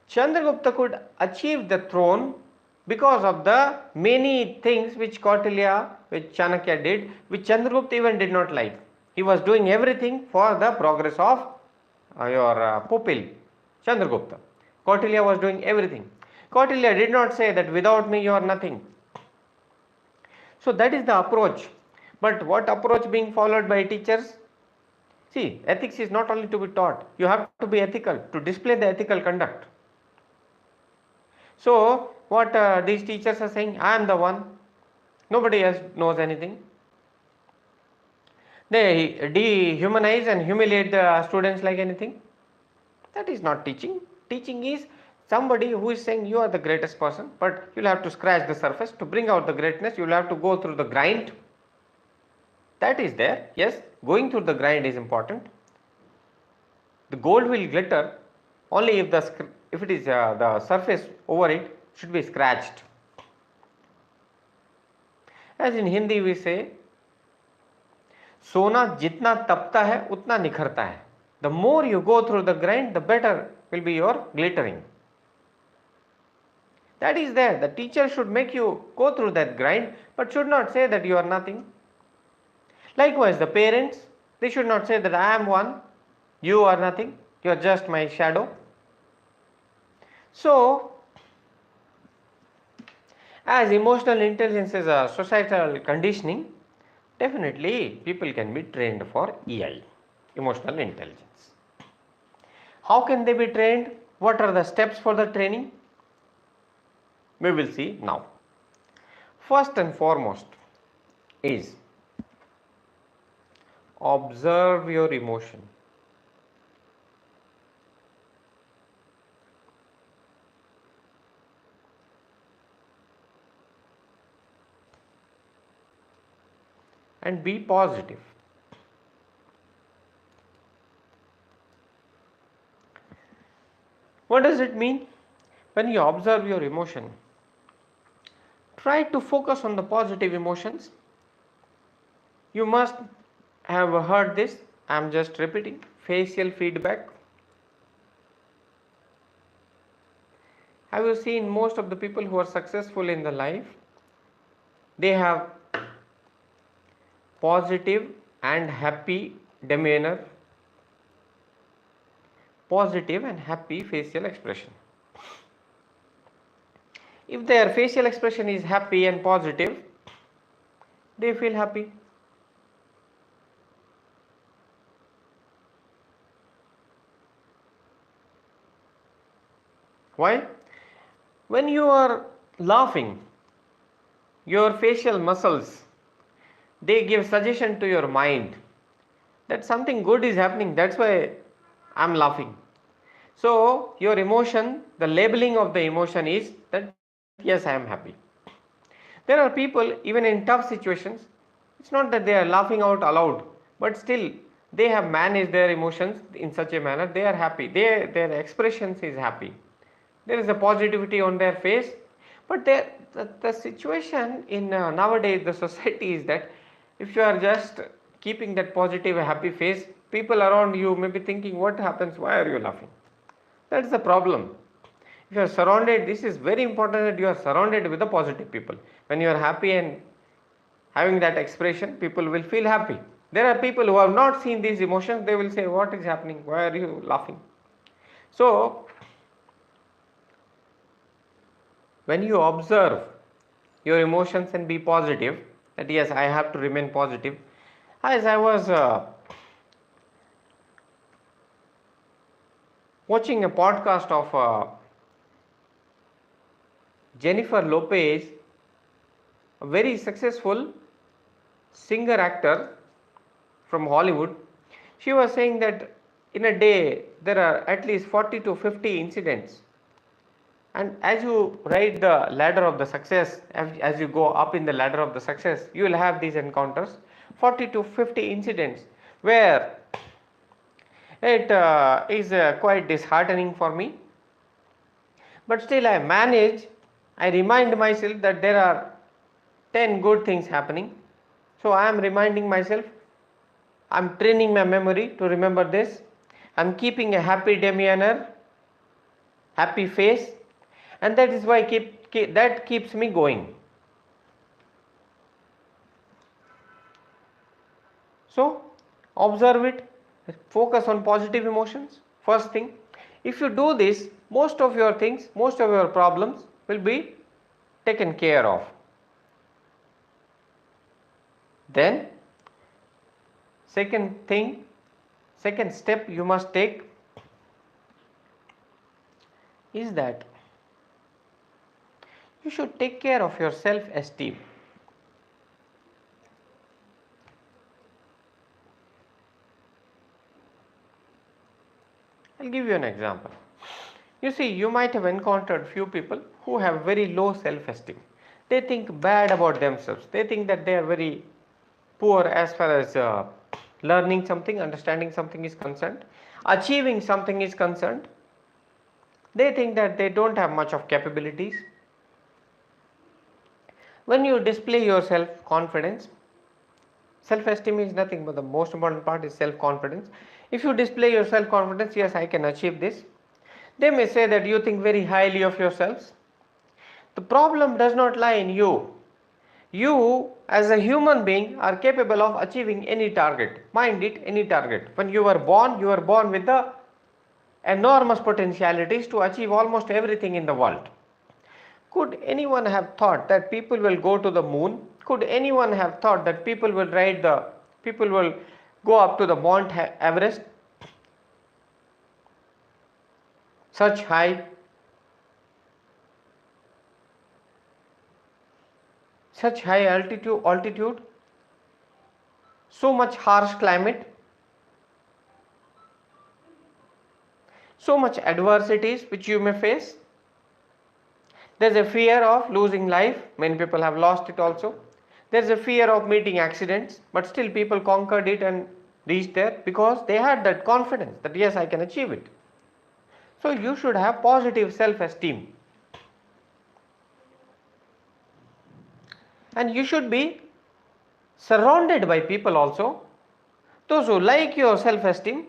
S1: Chandragupta could achieve the throne because of the many things which Kautilya, which Chanakya did, which Chandragupta even did not like. He was doing everything for the progress of your pupil, Chandragupta. Kautilya was doing everything. Kautilya did not say that without me you are nothing. So that is the approach. But what approach being followed by teachers? See, ethics is not only to be taught, you have to be ethical, to display the ethical conduct. So, what these teachers are saying, I am the one, nobody else knows anything. They dehumanize and humiliate the students like anything. That is not teaching. Teaching is somebody who is saying you are the greatest person, but you'll have to scratch the surface. To bring out the greatness, you'll have to go through the grind. That is there. Yes, going through the grind is important. The gold will glitter only if it is the surface over it should be scratched. As in Hindi we say, सोना जितना तपता है उतना निखरता है. The more you go through the grind, the better will be your glittering. That is there. The teacher should make you go through that grind, but should not say that you are nothing. Likewise, the parents, they should not say that I am one, you are nothing, you are just my shadow. So, as emotional intelligence is a societal conditioning, definitely people can be trained for EI, emotional intelligence. How can they be trained? What are the steps for the training? We will see now. First and foremost is observe your emotion. And be positive. What does it mean? When you observe your emotion, try to focus on the positive emotions. You must have heard this, I am just repeating, facial feedback. Have you seen most of the people who are successful in the life? They have positive and happy demeanor, positive and happy facial expression. If their facial expression is happy and positive, they feel happy. Why? When you are laughing, your facial muscles, they give suggestion to your mind that something good is happening, that's why I'm laughing. So your emotion, the labeling of the emotion is that yes, I am happy. There are people even in tough situations, it's not that they are laughing out aloud, but still they have managed their emotions in such a manner they are happy. Their expressions is happy. There is a positivity on their face, but the situation in nowadays the society is that if you are just keeping that positive happy face, people around you may be thinking, what happens, why are you laughing? That's the problem. If you are surrounded, this is very important that you are surrounded with the positive people. When you are happy and having that expression, people will feel happy. There are people who have not seen these emotions, they will say, what is happening, why are you laughing? So when you observe your emotions and be positive, that yes, I have to remain positive. As I was watching a podcast of Jennifer Lopez, a very successful singer actor from Hollywood. She was saying that in a day there are at least 40 to 50 incidents, and as you ride the ladder of the success, as you go up in the ladder of the success, you will have these encounters, 40 to 50 incidents, where it is quite disheartening for me, but still I manage. I remind myself that there are 10 good things happening, so I am reminding myself, I am training my memory to remember this. I am keeping a happy demeanor, happy face, and that is why that keeps me going. So observe it, focus on positive emotions first thing. If you do this, most of your things, most of your problems will be taken care of. Then second step you must take is that you should take care of your self-esteem. I'll give you an example. You see, you might have encountered few people who have very low self-esteem. They think bad about themselves. They think that they are very poor as far as learning something, understanding something is concerned, achieving something is concerned. They think that they don't have much of capabilities. When you display your self-confidence, self-esteem is nothing but the most important part is self-confidence. If you display your self-confidence, yes, I can achieve this, they may say that you think very highly of yourselves. The problem does not lie in you. You as a human being are capable of achieving any target. Mind it, any target. When you were born with the enormous potentialities to achieve almost everything in the world. Could anyone have thought that people will go to the moon? Could anyone have thought that people will go up to the Mount Everest? Such high altitude, so much harsh climate, so much adversities which you may face. There is a fear of losing life, many people have lost it also. There is a fear of meeting accidents, but still people conquered it and reached there because they had that confidence that yes, I can achieve it. So you should have positive self-esteem. And you should be surrounded by people also, those who like your self-esteem,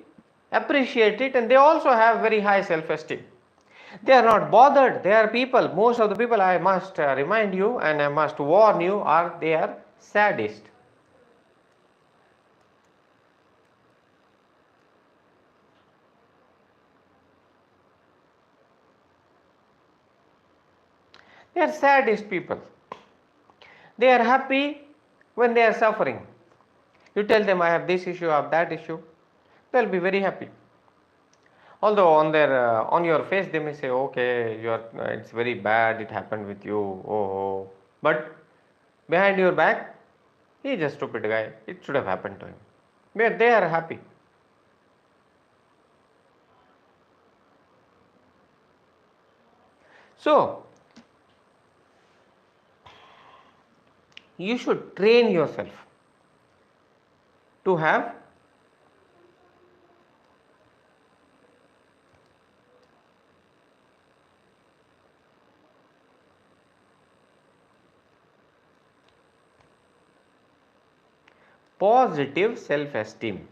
S1: appreciate it, and they also have very high self-esteem. They are not bothered. They are people. Most of the people, I must remind you and I must warn you, they are sadist. They are sadist people. They are happy when they are suffering. You tell them I have this issue, I have that issue, they'll be very happy. Although on your face they may say, okay, it's very bad, it happened with you, oh. But behind your back, he is a stupid guy, it should have happened to him. But they are happy. So, you should train yourself to have positive self-esteem.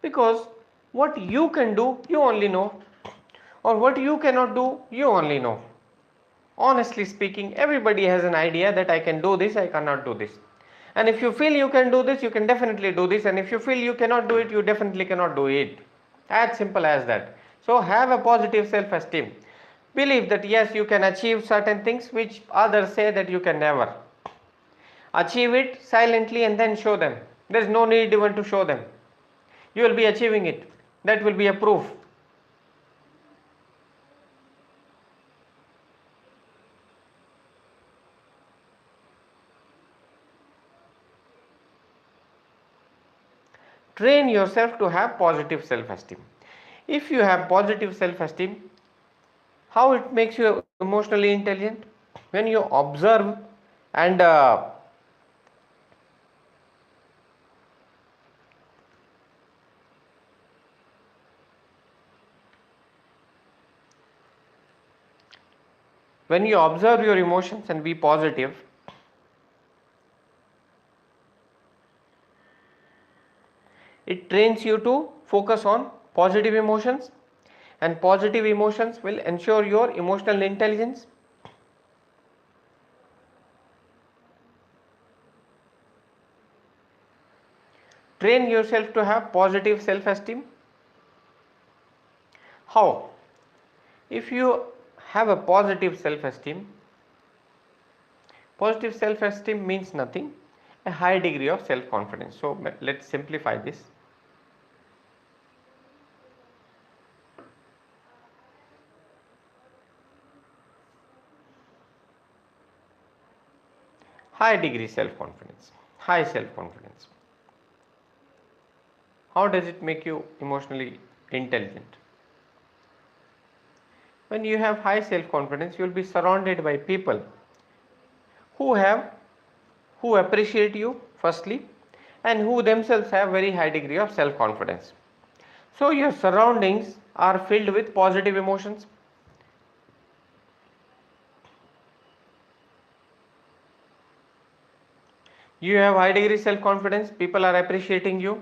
S1: Because what you can do, you only know, or what you cannot do, you only know. Honestly speaking, everybody has an idea that I can do this, I cannot do this. And if you feel you can do this, you can definitely do this. And if you feel you cannot do it, you definitely cannot do it. As simple as that. So have a positive self-esteem. Believe that yes, you can achieve certain things which others say that you can never. Achieve it silently and then show them. There is no need even to show them. You will be achieving it. That will be a proof. Train yourself to have positive self-esteem. If you have positive self-esteem, how it makes you emotionally intelligent? When you observe and when you observe your emotions and be positive, it trains you to focus on positive emotions, and positive emotions will ensure your emotional intelligence. Train yourself to have positive self-esteem. How? If you have a positive self-esteem means nothing, a high degree of self-confidence. So let's simplify this. High degree self-confidence, high self-confidence. How does it make you emotionally intelligent? When you have high self-confidence, you will be surrounded by people who appreciate you firstly, and who themselves have very high degree of self-confidence. So your surroundings are filled with positive emotions. You have high degree self-confidence, people are appreciating you,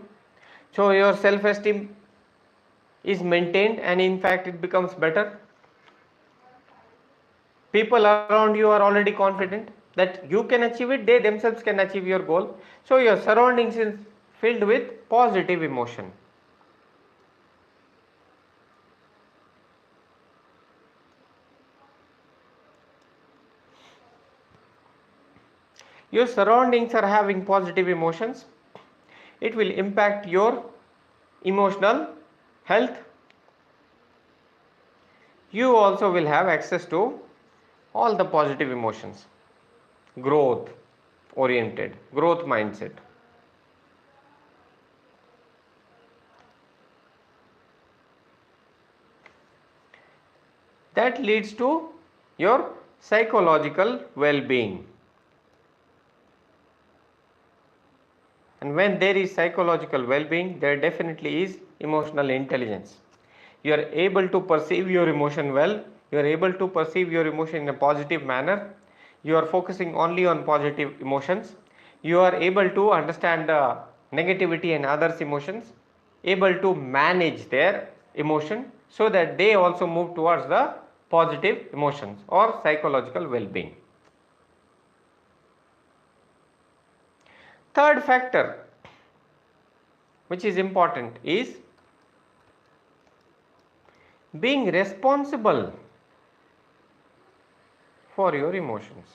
S1: so your self-esteem is maintained and in fact it becomes better. People around you are already confident that you can achieve it, they themselves can achieve your goal. So your surroundings is filled with positive emotion. Your surroundings are having positive emotions, it will impact your emotional health. You also will have access to all the positive emotions, growth oriented, growth mindset. That leads to your psychological well-being. And when there is psychological well-being, there definitely is emotional intelligence. You are able to perceive your emotion well, you are able to perceive your emotion in a positive manner, you are focusing only on positive emotions, you are able to understand negativity and others emotions, able to manage their emotion so that they also move towards the positive emotions or psychological well-being. Third factor which is important is being responsible for your emotions.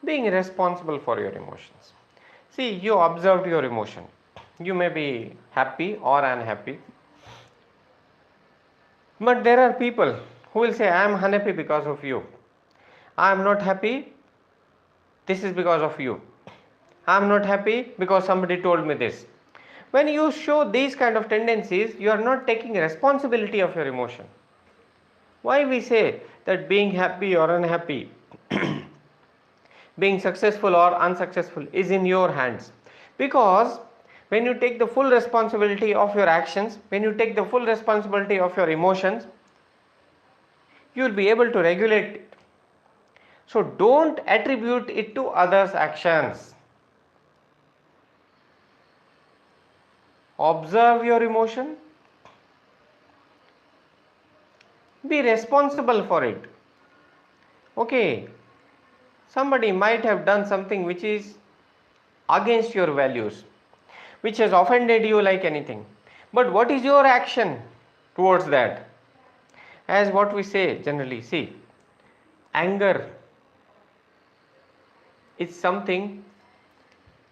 S1: Being responsible for your emotions. See, you observed your emotion. You may be happy or unhappy. But there are people who will say, I am unhappy because of you. I am not happy, this is because of you. I am not happy because somebody told me this. When you show these kind of tendencies, you are not taking responsibility of your emotion. Why we say that being happy or unhappy, being successful or unsuccessful is in your hands? Because when you take the full responsibility of your actions, when you take the full responsibility of your emotions, you will be able to regulate it. So don't attribute it to others' actions. Observe your emotion. Be responsible for it. Okay, somebody might have done something which is against your values, which has offended you like anything. But what is your action towards that? As what we say generally, see, anger is something,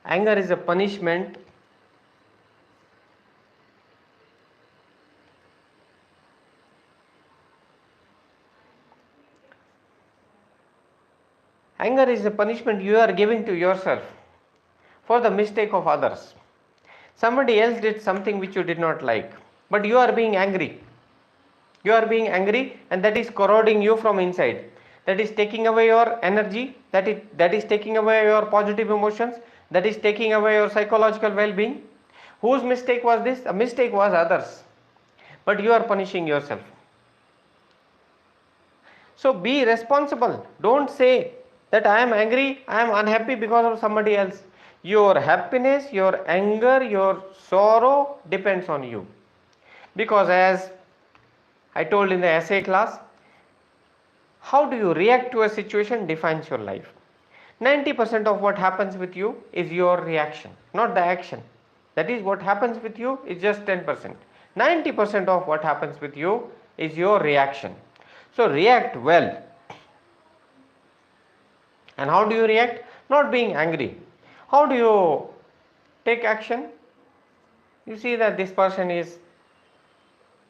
S1: anger is a punishment anger is a punishment you are giving to yourself for the mistake of others. Somebody else did something which you did not like, but you are being angry. You are being angry, and that is corroding you from inside. That is taking away your energy, that is taking away your positive emotions, that is taking away your psychological well-being. Whose mistake was this? A mistake was others, but you are punishing yourself. So be responsible. Don't say that I am angry, I am unhappy because of somebody else. Your happiness, your anger, your sorrow depends on you. Because as I told in the essay class, how do you react to a situation defines your life. 90% of what happens with you is your reaction, not the action. That is, what happens with you is just 10%. 90% of what happens with you is your reaction. So react well. And how do you react? Not being angry. How do you take action? You see that this person is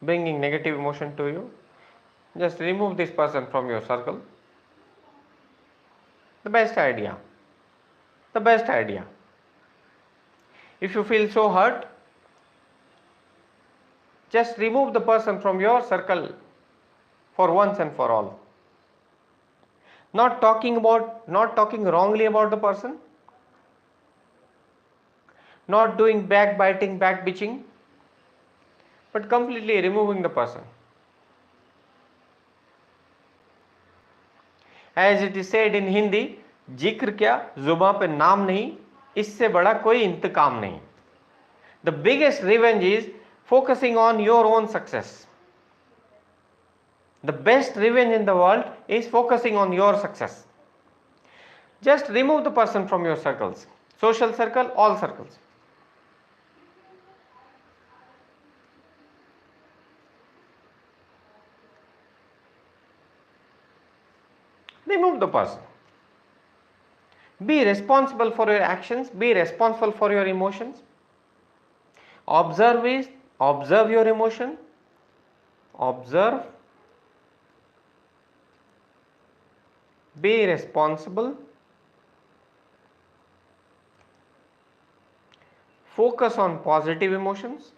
S1: bringing negative emotion to you. Just remove this person from your circle. The best idea. The best idea. If you feel so hurt, just remove the person from your circle for once and for all. Not talking wrongly about the person, not doing backbiting, backbitching, but completely removing the person. As it is said in Hindi, जिक्र क्या जुबां पे नाम नहीं, इससे बड़ा कोई इंतकाम नहीं. The biggest revenge is focusing on your own success. The best revenge in the world is focusing on your success. Just remove the person from your circles. Social circle, all circles. Remove the person. Be responsible for your actions. Be responsible for your emotions. Observe your emotion. Observe. Be responsible. Focus on positive emotions.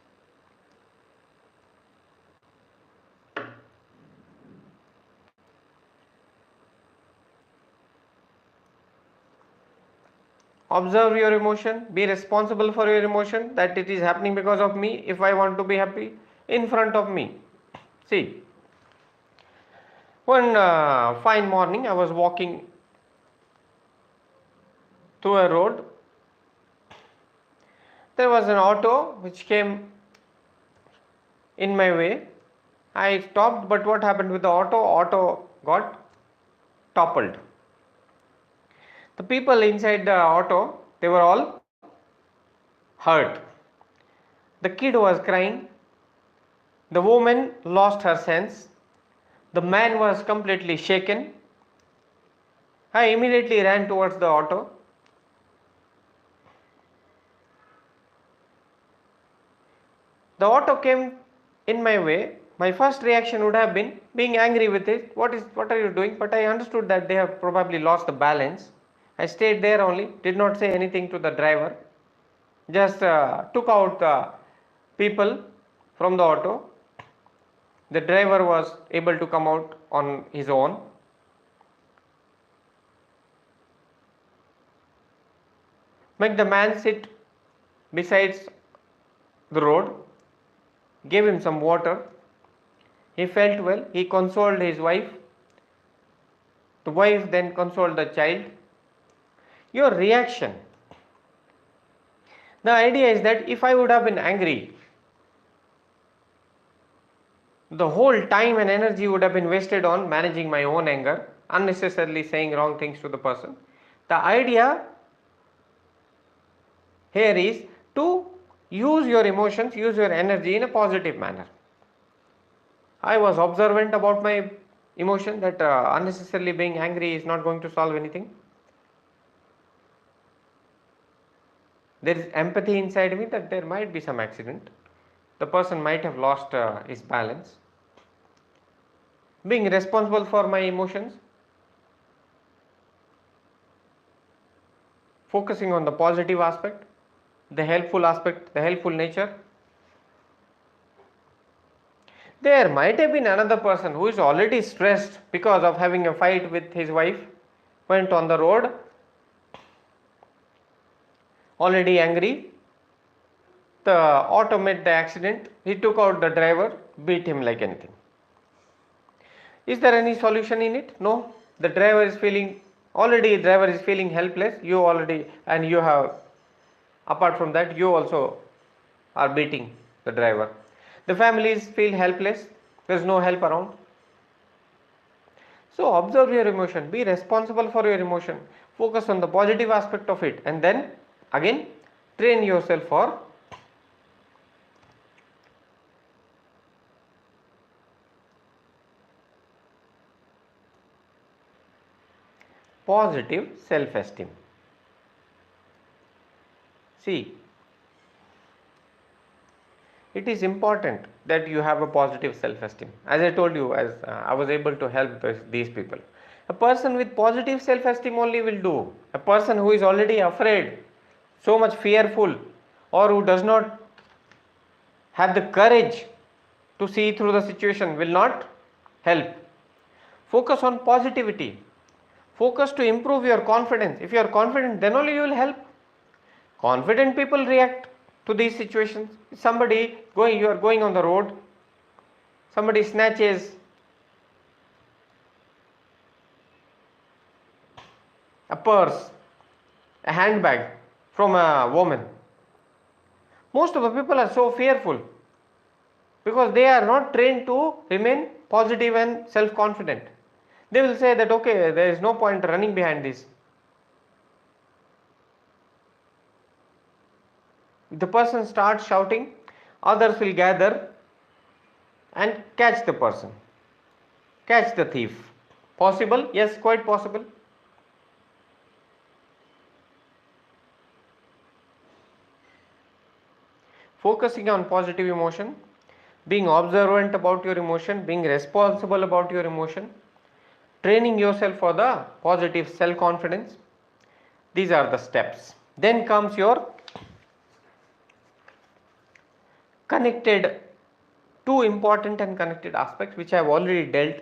S1: Observe your emotion, be responsible for your emotion, that it is happening because of me. If I want to be happy, in front of me. See, one fine morning I was walking through a road. There was an auto which came in my way. I stopped, but what happened with the auto? Auto got toppled. The people inside the auto, they were all hurt. The kid was crying. The woman lost her sense. The man was completely shaken. I immediately ran towards the auto. The auto came in my way. My first reaction would have been being angry with it. What are you doing? But I understood that they have probably lost the balance. I stayed there only, did not say anything to the driver. Just took out the people from the auto. The driver was able to come out on his own. Make the man sit besides the road, gave him some water. He felt well. He consoled his wife. The wife then consoled the child. Your reaction. The idea is that if I would have been angry, the whole time and energy would have been wasted on managing my own anger, unnecessarily saying wrong things to the person. The idea here is to use your emotions, use your energy in a positive manner. I was observant about my emotion, that unnecessarily being angry is not going to solve anything. There is empathy inside me that there might be some accident. The person might have lost his balance. Being responsible for my emotions, focusing on the positive aspect, the helpful nature. There might have been another person who is already stressed because of having a fight with his wife, went on the road, already angry. The auto met the accident. He took out the driver, beat him like anything. Is there any solution in it? No. The driver is feeling helpless. And you have, apart from that, you also are beating the driver. The families feel helpless. There is no help around. So observe your emotion. Be responsible for your emotion. Focus on the positive aspect of it, and then again train yourself for positive self-esteem. See, it is important that you have a positive self-esteem. As I told you, as I was able to help these people. A person with positive self-esteem only will do. A person who is already afraid, so much fearful, or who does not have the courage to see through the situation will not help. Focus on positivity. Focus to improve your confidence. If you are confident, then only you will help. Confident people react to these situations. You are going on the road, somebody snatches a purse, a handbag from a woman. Most of the people are so fearful because they are not trained to remain positive and self-confident. They will say that, okay, there is no point running behind this. If the person starts shouting, others will gather and catch the person, catch the thief. Possible? Yes, quite possible. Focusing on positive emotion, being observant about your emotion, being responsible about your emotion, training yourself for the positive self-confidence. These are the steps. Then comes your two important and connected aspects which I have already dealt,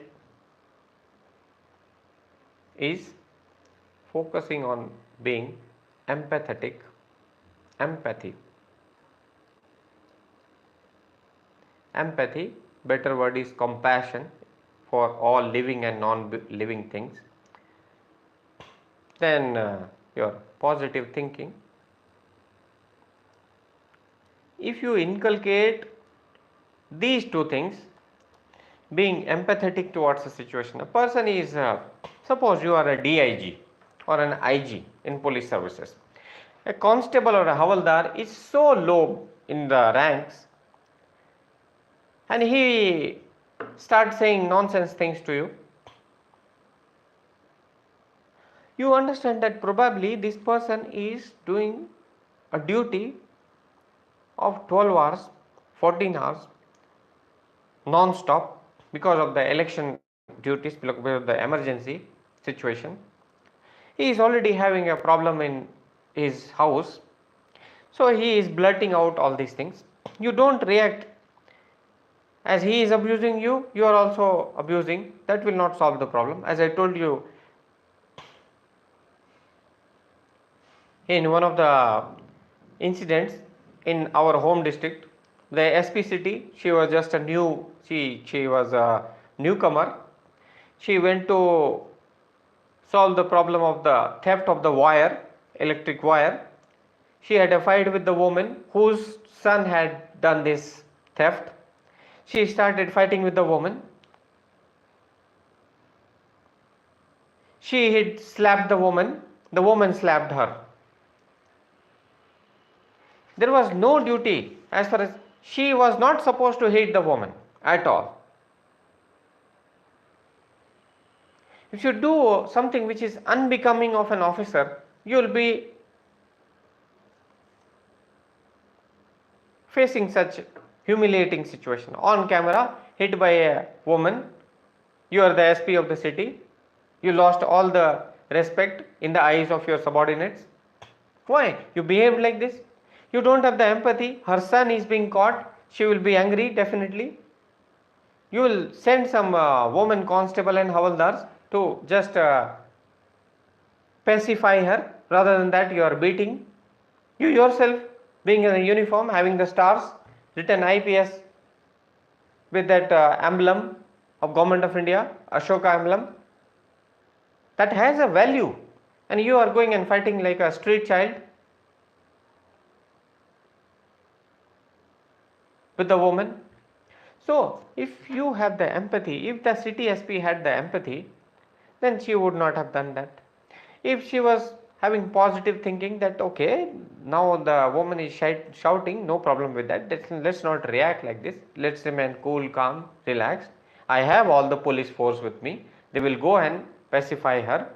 S1: is focusing on being empathetic, empathy, better word is compassion for all living and non-living things. Then your positive thinking. If you inculcate these two things, being empathetic towards a situation, a person is, suppose you are a DIG or an IG in police services. A constable or a havaldar is so low in the ranks and he starts saying nonsense things to you. You understand that probably this person is doing a duty of 12 hours, 14 hours, non-stop because of the election duties, because of the emergency situation. He is already having a problem in his house, so he is blurting out all these things. You don't react. As he is abusing you, you are also abusing. That will not solve the problem. As I told you in one of the incidents in our home district, the SP city, she was just a she was a newcomer. She went to solve the problem of the theft of the wire, electric wire. She had a fight with the woman whose son had done this theft. She started fighting with the woman. She had slapped the woman slapped her. There was no duty, as far as she was not supposed to hit the woman at all. If you do something which is unbecoming of an officer, you will be facing such humiliating situation. On camera, hit by a woman, you are the SP of the city, you lost all the respect in the eyes of your subordinates. Why? You behaved like this. You don't have the empathy. Her son is being caught, she will be angry definitely. You will send some woman constable and havaldars to just pacify her. Rather than that, you are beating. You yourself, being in a uniform, having the stars written IPS with that emblem of Government of India, Ashoka emblem, that has a value, and you are going and fighting like a street child with the woman. So if you have the empathy, if the city SP had the empathy, then she would not have done that. If she was having positive thinking that okay, now the woman is shouting, no problem with that, let's not react like this, let's remain cool, calm, relaxed. I have all the police force with me, they will go and pacify her,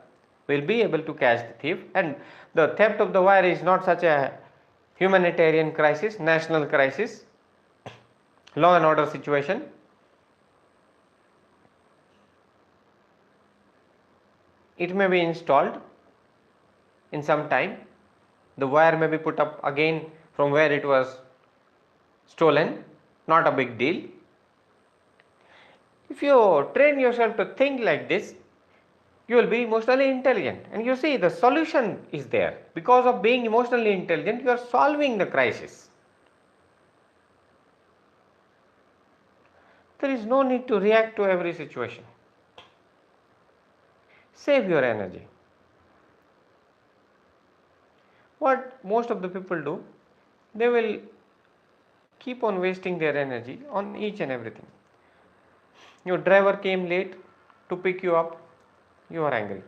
S1: we will be able to catch the thief. And the theft of the wire is not such a humanitarian crisis, national crisis, law and order situation. It may be installed in some time, the wire may be put up again from where it was stolen, not a big deal. If you train yourself to think like this, you will be emotionally intelligent, and you see the solution is there. Because of being emotionally intelligent, you are solving the crisis. There is no need to react to every situation. Save your energy. What most of the people do, they will keep on wasting their energy on each and everything. Your driver came late to pick you up, you are angry.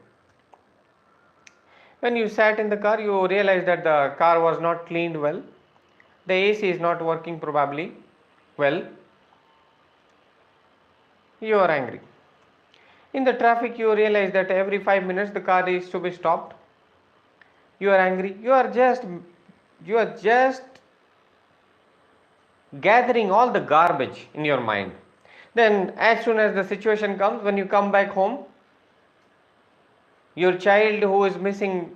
S1: When you sat in the car, you realize that the car was not cleaned well, the AC is not working probably well, you are angry. In the traffic, you realize that every 5 minutes the car is to be stopped, you are angry. You are just gathering all the garbage in your mind. Then as soon as the situation comes, when you come back home, your child who is missing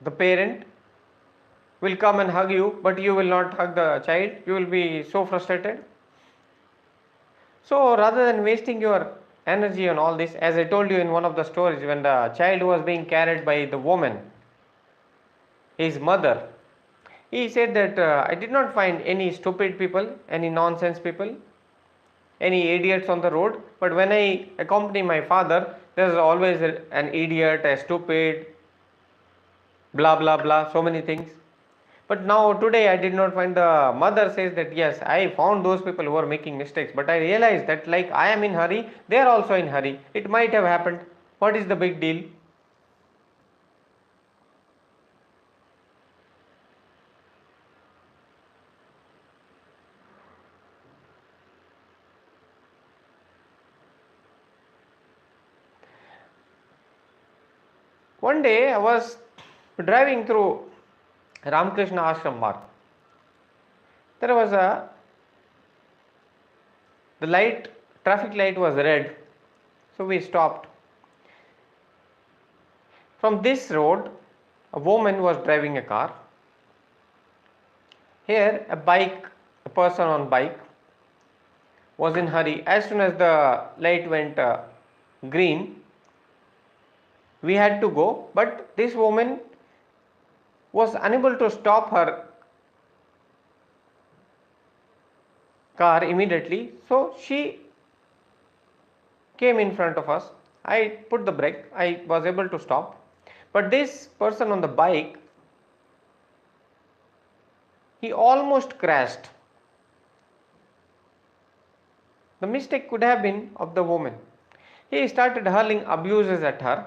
S1: the parent will come and hug you, but you will not hug the child, you will be so frustrated. So rather than wasting your energy on all this, as I told you in one of the stories, when the child was being carried by the woman, his mother. He said that I did not find any stupid people, any nonsense people, any idiots on the road, but when I accompany my father, there is always an idiot, a stupid, blah blah blah, so many things. But now today I did not find. The mother says that yes, I found those people who are making mistakes, but I realized that like I am in hurry, they are also in hurry. It might have happened. What is the big deal? One day I was driving through Ramakrishna Ashram Marg. There was a the light traffic light was red, so we stopped. From this road, a woman was driving a car. Here, a person on bike was in hurry. As soon as the light went green, we had to go. But this woman was unable to stop her car immediately, so she came in front of us. I put the brake. I was able to stop. But this person on the bike, he almost crashed. The mistake could have been of the woman. He started hurling abuses at her.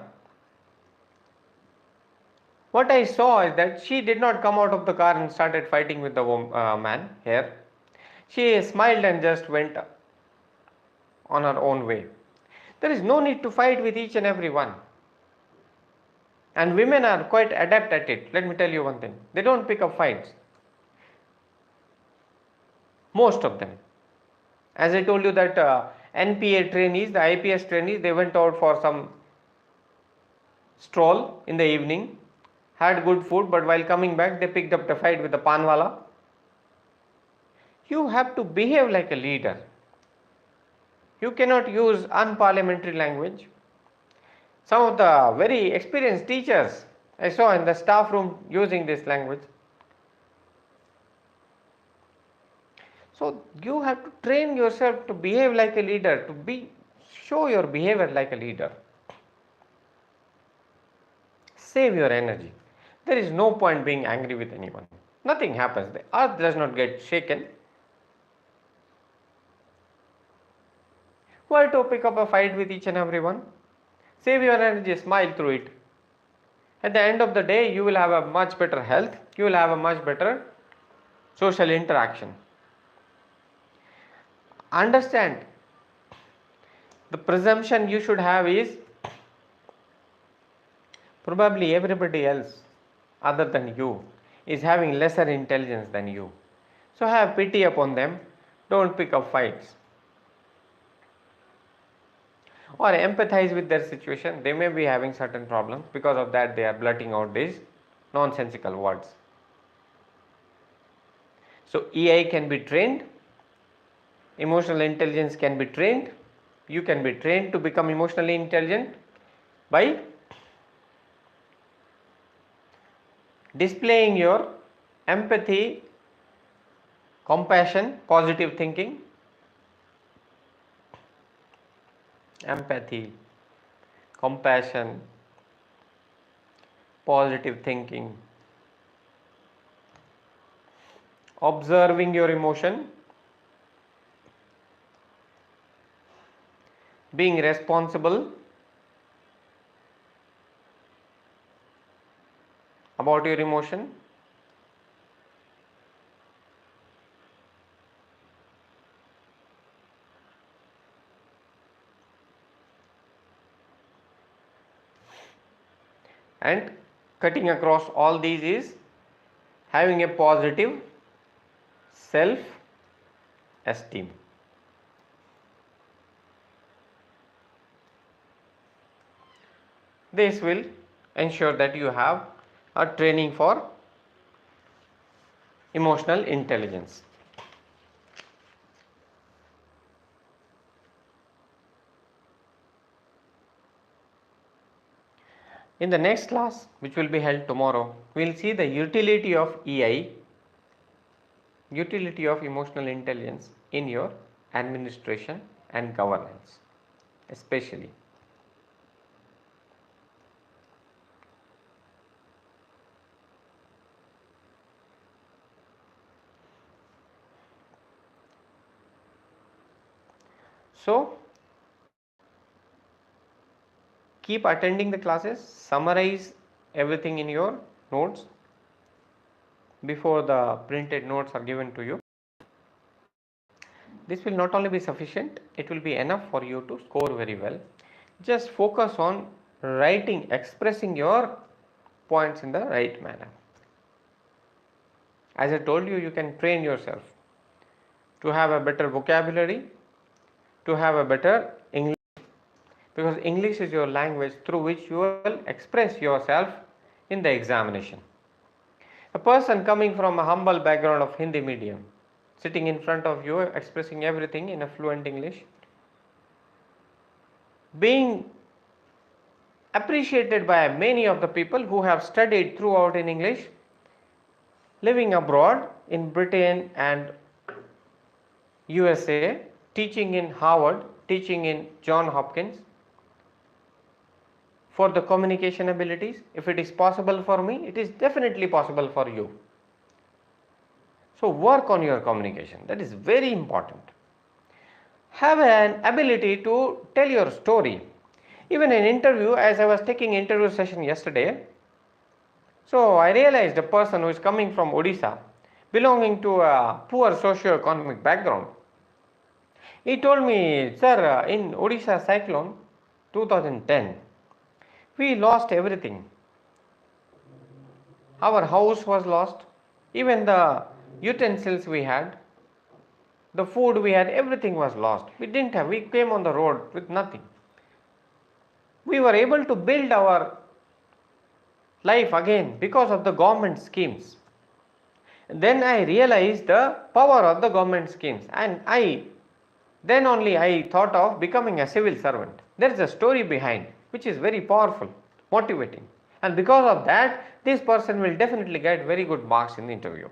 S1: What I saw is that she did not come out of the car and started fighting with the man here. She smiled and just went on her own way. There is no need to fight with each and every one. And women are quite adept at it. Let me tell you one thing. They don't pick up fights. Most of them. As I told you that NPA trainees, the IPS trainees, they went out for some stroll in the evening, had good food, but while coming back they picked up the fight with the panwala. You have to behave like a leader. You cannot use unparliamentary language. Some of the very experienced teachers I saw in the staff room using this language. So you have to train yourself to behave like a leader, show your behavior like a leader. Save your energy. There is no point being angry with anyone. Nothing happens. The earth does not get shaken. Why to pick up a fight with each and everyone? Save your energy, smile through it. At the end of the day, you will have a much better health. You will have a much better social interaction. Understand, the presumption you should have is probably everybody else other than you is having lesser intelligence than you. So have pity upon them. Don't pick up fights. Or empathize with their situation. They may be having certain problems. Because of that, they are blurting out these nonsensical words. So EI can be trained. Emotional intelligence can be trained. You can be trained to become emotionally intelligent by displaying your empathy, compassion, positive thinking. Empathy, compassion, positive thinking. Observing your emotion. Being responsible about your emotion. And cutting across all these is having a positive self-esteem. This will ensure that you have a training for emotional intelligence. In the next class, which will be held tomorrow, we will see the utility of EI, utility of emotional intelligence in your administration and governance especially. So, keep attending the classes, summarize everything in your notes before the printed notes are given to you. This will not only be sufficient, it will be enough for you to score very well. Just focus on writing, expressing your points in the right manner. As I told you, you can train yourself to have a better vocabulary, to have a better English, because English is your language through which you will express yourself in the examination. A person coming from a humble background of Hindi medium, sitting in front of you, expressing everything in a fluent English, being appreciated by many of the people who have studied throughout in English, living abroad in Britain and USA, teaching in Harvard, teaching in Johns Hopkins, for the communication abilities. If it is possible for me, it is definitely possible for you. So work on your communication, that is very important. Have an ability to tell your story. Even in interview, as I was taking interview session yesterday, so I realized a person who is coming from Odisha, belonging to a poor socio-economic background. He told me, sir, in Odisha cyclone 2010, we lost everything. Our house was lost, even the utensils we had, the food we had, everything was lost. We didn't have, we came on the road with nothing. We were able to build our life again because of the government schemes. Then I realized the power of the government schemes, and then only I thought of becoming a civil servant. There is a story behind which is very powerful, motivating, and because of that, this person will definitely get very good marks in the interview.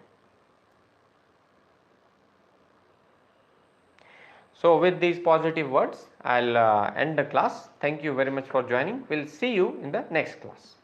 S1: So with these positive words, I'll end the class. Thank you very much for joining. We'll see you in the next class.